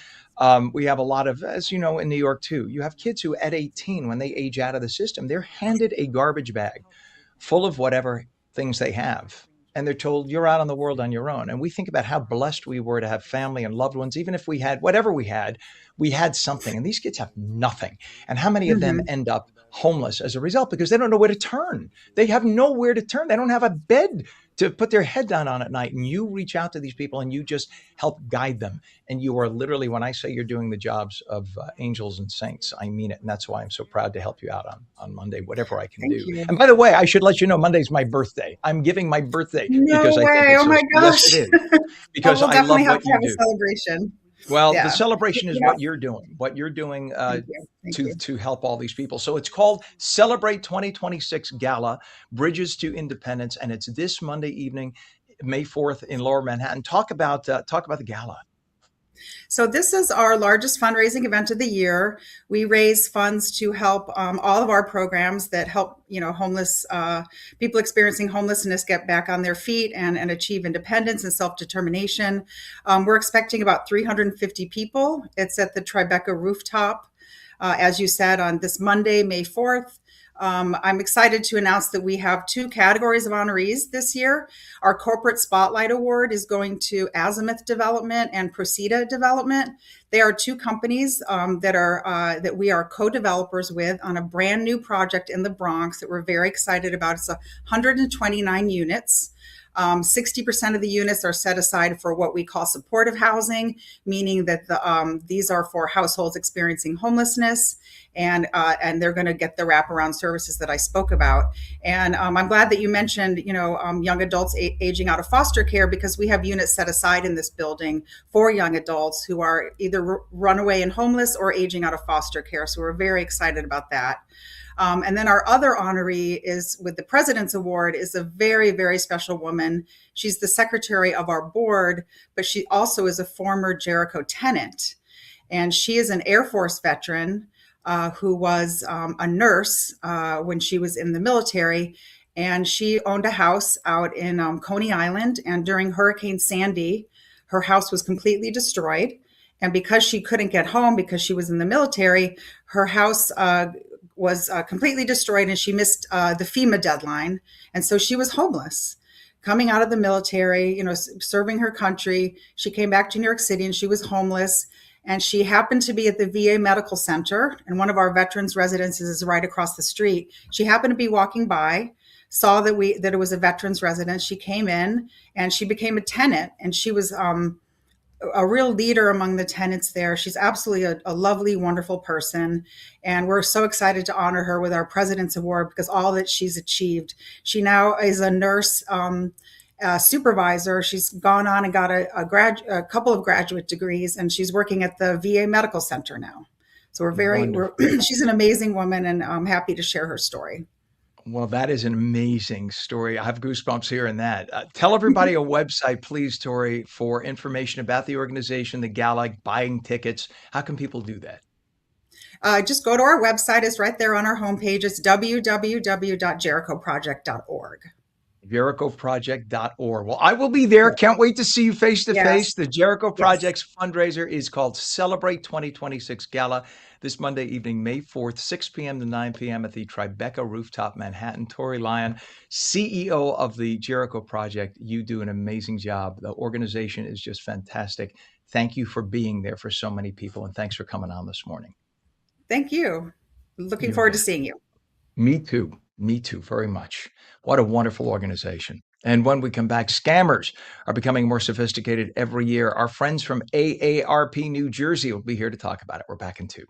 we have a lot of, as you know, in New York too, you have kids who at 18, when they age out of the system, they're handed a garbage bag full of whatever things they have. And they're told, you're out on the world on your own. And we think about how blessed we were to have family and loved ones. Even if we had whatever we had something. And these kids have nothing. And how many of them end up homeless as a result because they don't know where to turn? They have nowhere to turn. They don't have a bed to put their head down on at night. And you reach out to these people and you just help guide them. And you are literally, when I say you're doing the jobs of angels and saints, I mean it. And that's why I'm so proud to help you out on Monday, whatever I can do. You. And by the way, I should let you know, Monday's my birthday. I'm giving my birthday because way. I think it's oh my gosh. Yes, it is. Because we'll I love have what to you have do. A celebration. Well, Yeah. the celebration is what you're doing. What you're doing to help all these people. So it's called Celebrate 2026 Gala, Bridges to Independence, and it's this Monday evening, May 4th in Lower Manhattan. Talk about the gala. So this is our largest fundraising event of the year. We raise funds to help all of our programs that help, homeless people experiencing homelessness get back on their feet and achieve independence and self-determination. We're expecting about 350 people. It's at the Tribeca rooftop, as you said, on this Monday, May 4th. I'm excited to announce that we have 2 categories of honorees this year. Our Corporate Spotlight Award is going to Azimuth Development and Proceda Development. They are 2 companies that we are co-developers with on a brand new project in the Bronx that we're very excited about. It's 129 units. 60% of the units are set aside for what we call supportive housing, meaning that these are for households experiencing homelessness, and they're going to get the wraparound services that I spoke about. And I'm glad that you mentioned, young adults aging out of foster care, because we have units set aside in this building for young adults who are either runaway and homeless or aging out of foster care. So we're very excited about that. And then our other honoree is with the President's Award is a very, very special woman. She's the secretary of our board, but she also is a former Jericho tenant. And she is an Air Force veteran who was a nurse when she was in the military. And she owned a house out in Coney Island. And during Hurricane Sandy, her house was completely destroyed. And because she couldn't get home because she was in the military, her house was completely destroyed, and she missed the FEMA deadline. And so she was homeless. Coming out of the military, serving her country, she came back to New York City and she was homeless. And she happened to be at the VA Medical Center, and one of our veterans' residences is right across the street. She happened to be walking by, saw that it was a veterans' residence. She came in and she became a tenant, and she was a real leader among the tenants there. She's absolutely a lovely, wonderful person. And we're so excited to honor her with our President's Award because all that she's achieved. She now is a nurse supervisor. She's gone on and got a couple of graduate degrees, and she's working at the VA Medical Center now. So she's an amazing woman, and I'm happy to share her story. Well, that is an amazing story. I have goosebumps hearing that. Tell everybody a website, please, Tori, for information about the organization, the gala, buying tickets. How can people do that? Just go to our website. It's right there on our homepage. It's www.jerichoproject.org. JerichoProject.org. Well, I will be there. Can't wait to see you face to face. The Jericho Project's fundraiser is called Celebrate 2026 Gala this Monday evening, May 4th, 6 p.m. to 9 p.m. at the Tribeca Rooftop, Manhattan. Tori Lyon, CEO of the Jericho Project. You do an amazing job. The organization is just fantastic. Thank you for being there for so many people, and thanks for coming on this morning. Thank you. Looking forward to seeing you. Me too. Me too, very much. What a wonderful organization. And when we come back, scammers are becoming more sophisticated every year. Our friends from AARP New Jersey will be here to talk about it. We're back in 2.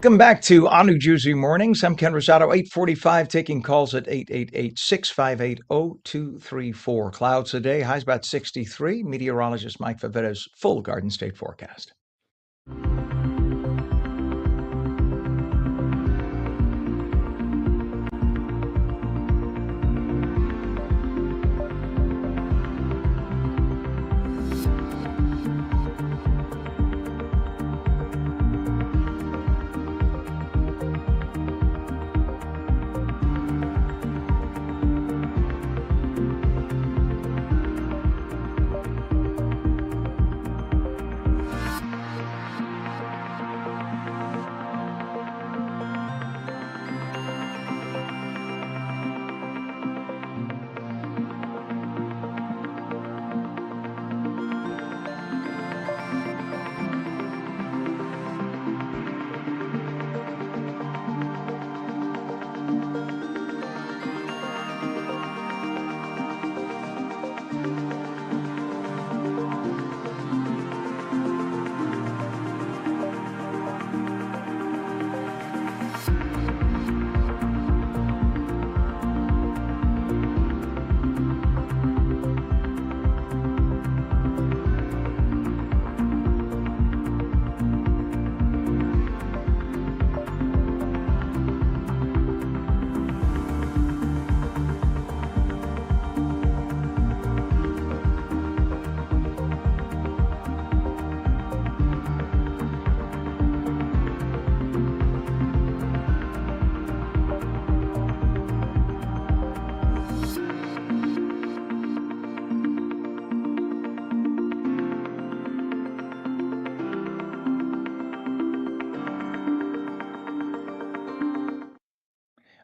Welcome back to On New Jersey Mornings. I'm Ken Rosato, 845, taking calls at 888-658-0234. Clouds today, highs about 63. Meteorologist Mike Favetta's full Garden State forecast.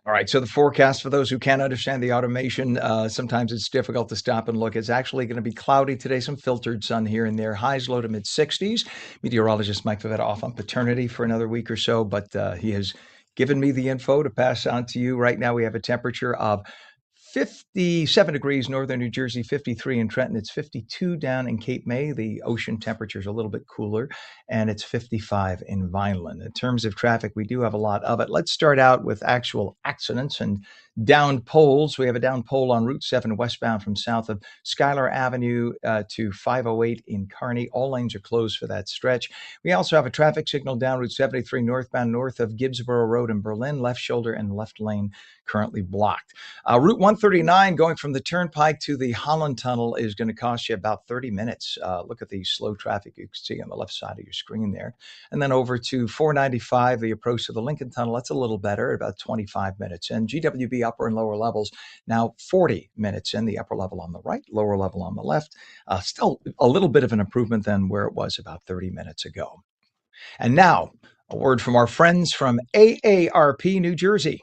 All right, so the forecast for those who can't understand the automation, sometimes it's difficult to stop and look. It's actually going to be cloudy today, some filtered sun here and there. Highs low to mid 60s. Meteorologist Mike Favetta off on paternity for another week or so, but he has given me the info to pass on to you. Right now, we have a temperature of 57 degrees northern New Jersey, 53 in Trenton. It's 52 down in Cape May. The ocean temperature is a little bit cooler, and it's 55 in Vineland. In terms of traffic, we do have a lot of it. Let's start out with actual accidents and downed poles. We have a downed pole on Route 7 westbound from south of Schuyler Avenue to 508 in Kearney. All lanes are closed for that stretch. We also have a traffic signal down Route 73 northbound north of Gibbsboro Road in Berlin. Left shoulder and left lane currently blocked. Route 139 going from the Turnpike to the Holland Tunnel is going to cost you about 30 minutes. Look at the slow traffic you can see on the left side of your screen there. And then over to 495, the approach to the Lincoln Tunnel, that's a little better, about 25 minutes. And GWB upper and lower levels, now 40 minutes in, the upper level on the right, lower level on the left. Still a little bit of an improvement than where it was about 30 minutes ago. And now, a word from our friends from AARP New Jersey.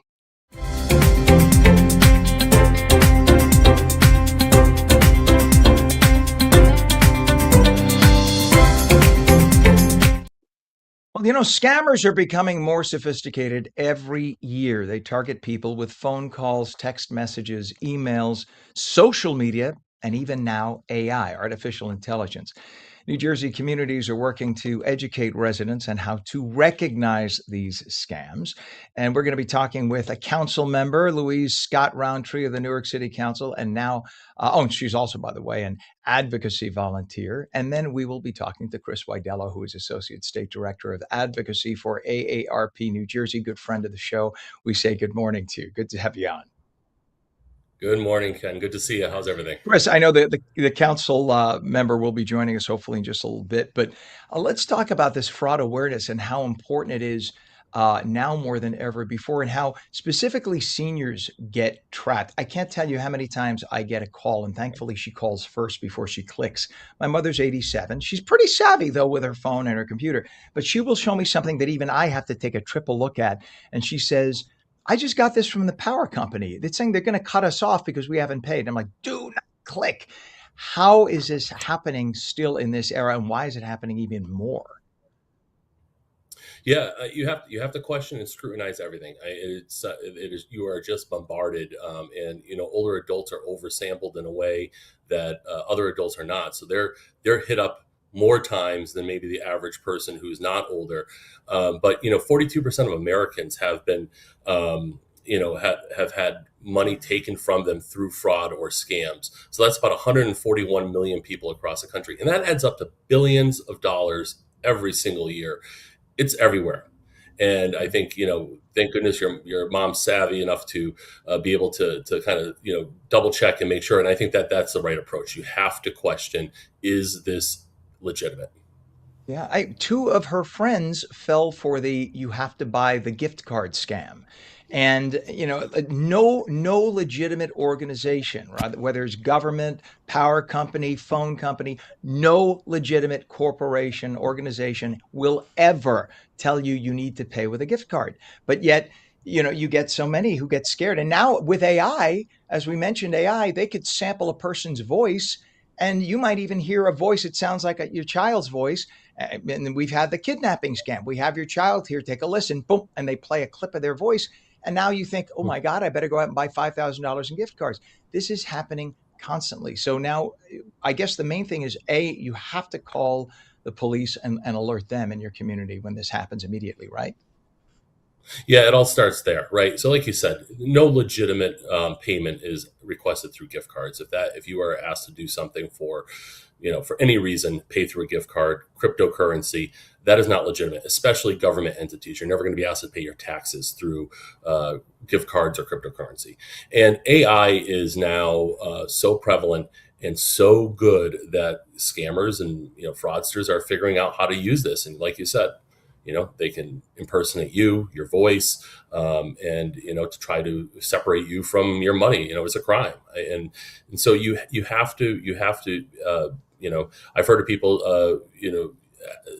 Well, scammers are becoming more sophisticated every year. They target people with phone calls, text messages, emails, social media, and even now AI, artificial intelligence. New Jersey communities are working to educate residents on how to recognize these scams. And we're going to be talking with a council member, Louise Scott Roundtree of the Newark City Council, and now, and she's also, by the way, an advocacy volunteer. And then we will be talking to Chris Widello, who is Associate State Director of Advocacy for AARP New Jersey, good friend of the show. We say good morning to you. Good to have you on. Good morning, Ken. Good to see you. How's everything? Chris, I know that the council member will be joining us hopefully in just a little bit, but let's talk about this fraud awareness and how important it is now more than ever before, and how specifically seniors get trapped. I can't tell you how many times I get a call, and thankfully she calls first before she clicks. My mother's 87. She's pretty savvy, though, with her phone and her computer, but she will show me something that even I have to take a triple look at, and she says, I just got this from the power company. They're saying they're going to cut us off because we haven't paid. I'm like, do not click. How is this happening still in this era, and why is it happening even more? Yeah, you have to question and scrutinize everything. You are just bombarded, and older adults are oversampled in a way that other adults are not. So they're hit up more times than maybe the average person who's not older. But 42% of Americans have been, have had money taken from them through fraud or scams. So that's about 141 million people across the country, and that adds up to billions of dollars every single year. It's everywhere. And I think, thank goodness your mom's savvy enough to be able to kind of, double check and make sure. And I think that that's the right approach. You have to question, is this legitimate? Yeah, two of her friends fell for the you have to buy the gift card scam. And, no legitimate organization, right? Whether it's government, power company, phone company, no legitimate corporation, organization will ever tell you you need to pay with a gift card. But yet, you get so many who get scared. And now with AI, as we mentioned, AI, they could sample a person's voice, and you might even hear a voice that sounds like your child's voice. And we've had the kidnapping scam. We have your child here, take a listen, boom, and they play a clip of their voice. And now you think, oh my God, I better go out and buy $5,000 in gift cards. This is happening constantly. So now I guess the main thing is, you have to call the police and alert them in your community when this happens immediately, right? Yeah, it all starts there, right? So like you said, no legitimate payment is requested through gift cards. If you are asked to do something for any reason, pay through a gift card, cryptocurrency, that is not legitimate, especially government entities. You're never going to be asked to pay your taxes through gift cards or cryptocurrency. And AI is now so prevalent and so good that scammers and fraudsters are figuring out how to use this. And like you said, they can impersonate your voice, and to try to separate you from your money. It's a crime, and so you have to. I've heard of people,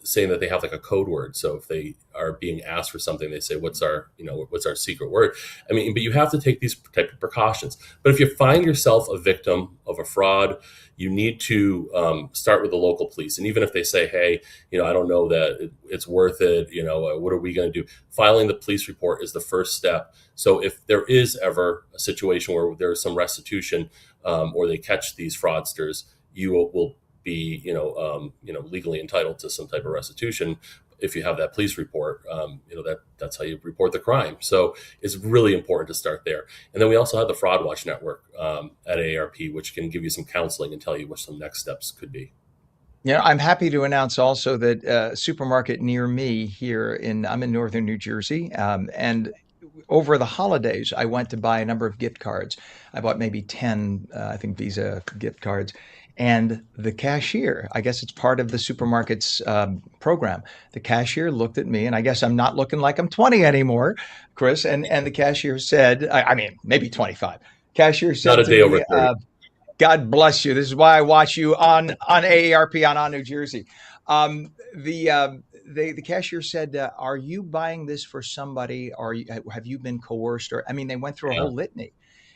saying that they have like a code word. So if they are being asked for something, they say, what's our secret word? I mean, but you have to take these type of precautions. But if you find yourself a victim of a fraud, you need to start with the local police. And even if they say, hey, I don't know that it's worth it, what are we going to do? Filing the police report is the first step. So if there is ever a situation where there is some restitution, or they catch these fraudsters, you will be, legally entitled to some type of restitution. If you have that police report, that's how you report the crime. So it's really important to start there. And then we also have the Fraud Watch Network at AARP, which can give you some counseling and tell you what some next steps could be. I'm happy to announce also that a supermarket near me here I'm in northern New Jersey, and over the holidays, I went to buy a number of gift cards. I bought maybe 10, I think, Visa gift cards. And the cashier, I guess it's part of the supermarket's program. The cashier looked at me, and I guess I'm not looking like I'm 20 anymore, Chris. And the cashier said, I mean, maybe 25. Cashier said, not a day to over me, 30. God bless you. This is why I watch you on AARP on New Jersey. The cashier said, "Are you buying this for somebody? Or have you been coerced?" Or they went through a whole litany.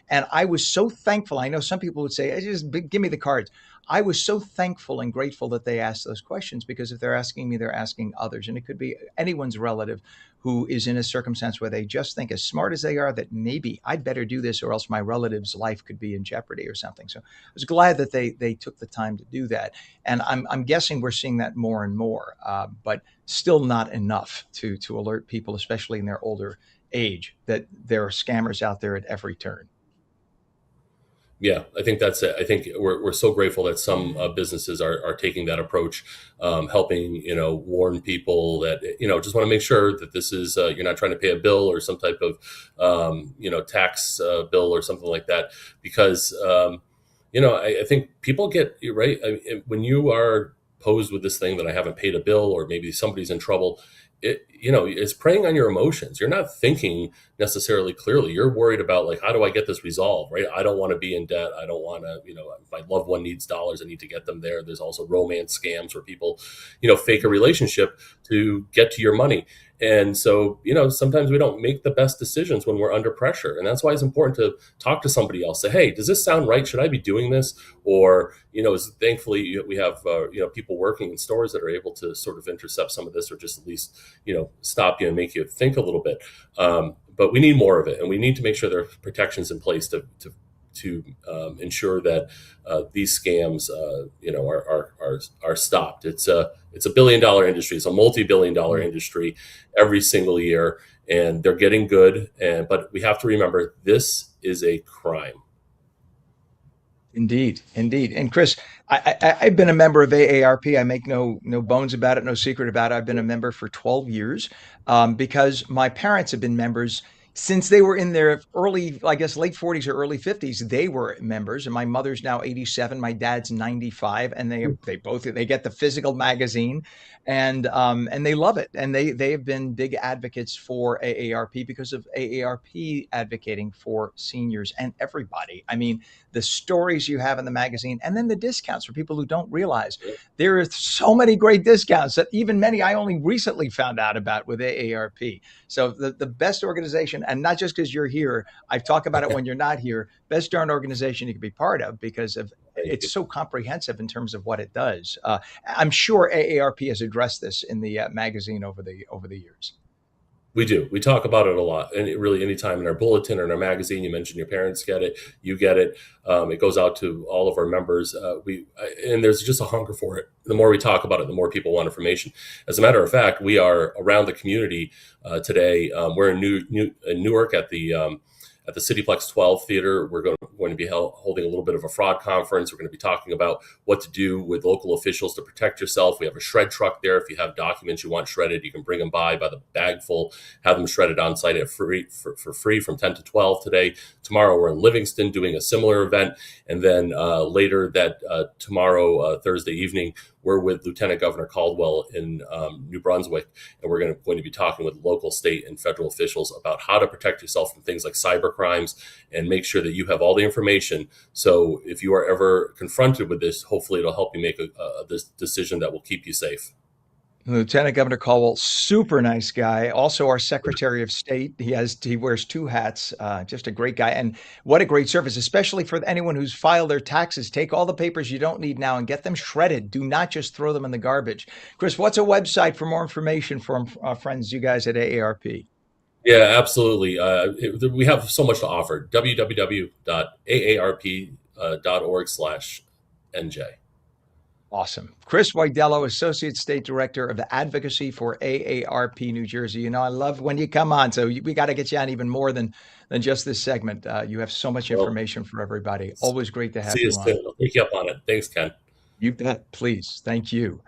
And I was so thankful. I know some people would say, just give me the cards. I was so thankful and grateful that they asked those questions, because if they're asking me, they're asking others. And it could be anyone's relative who is in a circumstance where they just think, as smart as they are, that maybe I'd better do this or else my relative's life could be in jeopardy or something. So I was glad that they took the time to do that. And I'm guessing we're seeing that more and more, but still not enough to alert people, especially in their older age, that there are scammers out there at every turn. Yeah, I think that's it. I think we're so grateful that some businesses are taking that approach, helping, warn people that, just want to make sure that this is, you're not trying to pay a bill or some type of, tax bill or something like that. Because, I think people get, right, when you are posed with this thing that I haven't paid a bill, or maybe somebody's in trouble, it's preying on your emotions. You're not thinking necessarily clearly. You're worried about, like, how do I get this resolved, right? I don't want to be in debt. I don't want to, if my loved one needs dollars, I need to get them there. There's also romance scams where people, fake a relationship to get to your money. And so, sometimes we don't make the best decisions when we're under pressure. And that's why it's important to talk to somebody else. Say, hey, does this sound right? Should I be doing this? Or, thankfully we have, people working in stores that are able to sort of intercept some of this, or just at least, stop you and make you think a little bit. But we need more of it. And we need to make sure there are protections in place to to ensure that these scams, are stopped. It's a billion-dollar industry. It's a multi-billion-dollar industry every single year, and they're getting good. But we have to remember, this is a crime. Indeed, indeed. And Chris, I've been a member of AARP. I make no bones about it, no secret about it. I've been a member for 12 years because my parents have been members since they were in their early, I guess, late 40s or early 50s. They were members, and my mother's now 87, my dad's 95, and they get the physical magazine, and they love it, and they have been big advocates for AARP because of AARP advocating for seniors and everybody. I mean, the stories you have in the magazine, and then the discounts for people who don't realize there are so many great discounts that even many I only recently found out about with AARP. So the best organization, and not just because you're here, I talk about it when you're not here, best darn organization you can be part of because of it's so comprehensive in terms of what it does. I'm sure AARP has addressed this in the magazine over the years. We do. We talk about it a lot, and really, anytime in our bulletin or in our magazine, you mention your parents get it, you get it. It goes out to all of our members. And there's just a hunger for it. The more we talk about it, the more people want information. As a matter of fact, we are around the community today. We're in Newark at the Cityplex 12 Theater. We're going to be holding a little bit of a fraud conference. We're going to be talking about what to do with local officials to protect yourself. We have a shred truck there. If you have documents you want shredded, you can bring them by the bag full, have them shredded on site for free from 10 to 12 today. Tomorrow, we're in Livingston doing a similar event. And then later tomorrow, Thursday evening, we're with Lieutenant Governor Caldwell in New Brunswick, and we're going to be talking with local, state, and federal officials about how to protect yourself from things like cyber crimes and make sure that you have all the information. So if you are ever confronted with this, hopefully it'll help you make this decision that will keep you safe. Lieutenant Governor Caldwell, super nice guy. Also our Secretary of State. He wears two hats. Just a great guy. And what a great service, especially for anyone who's filed their taxes. Take all the papers you don't need now and get them shredded. Do not just throw them in the garbage. Chris, what's a website for more information from our friends, you guys at AARP? Yeah, absolutely. We have so much to offer. www.aarp.org/NJ. Awesome. Chris Widello, Associate State Director of Advocacy for AARP New Jersey. You know, I love when you come on, so we got to get you on even more than just this segment. You have so much information for everybody. Always great to have you on. I'll take you up on it. Thanks, Ken. You bet. Please. Thank you.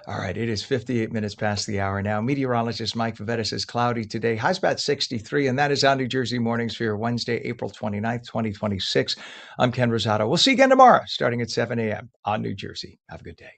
All right, it is 58 minutes past the hour now. Meteorologist Mike Favetta says cloudy today. High's about 63, and that is on New Jersey Mornings for your Wednesday, April 29th, 2026. I'm Ken Rosato. We'll see you again tomorrow, starting at 7 a.m. on New Jersey. Have a good day.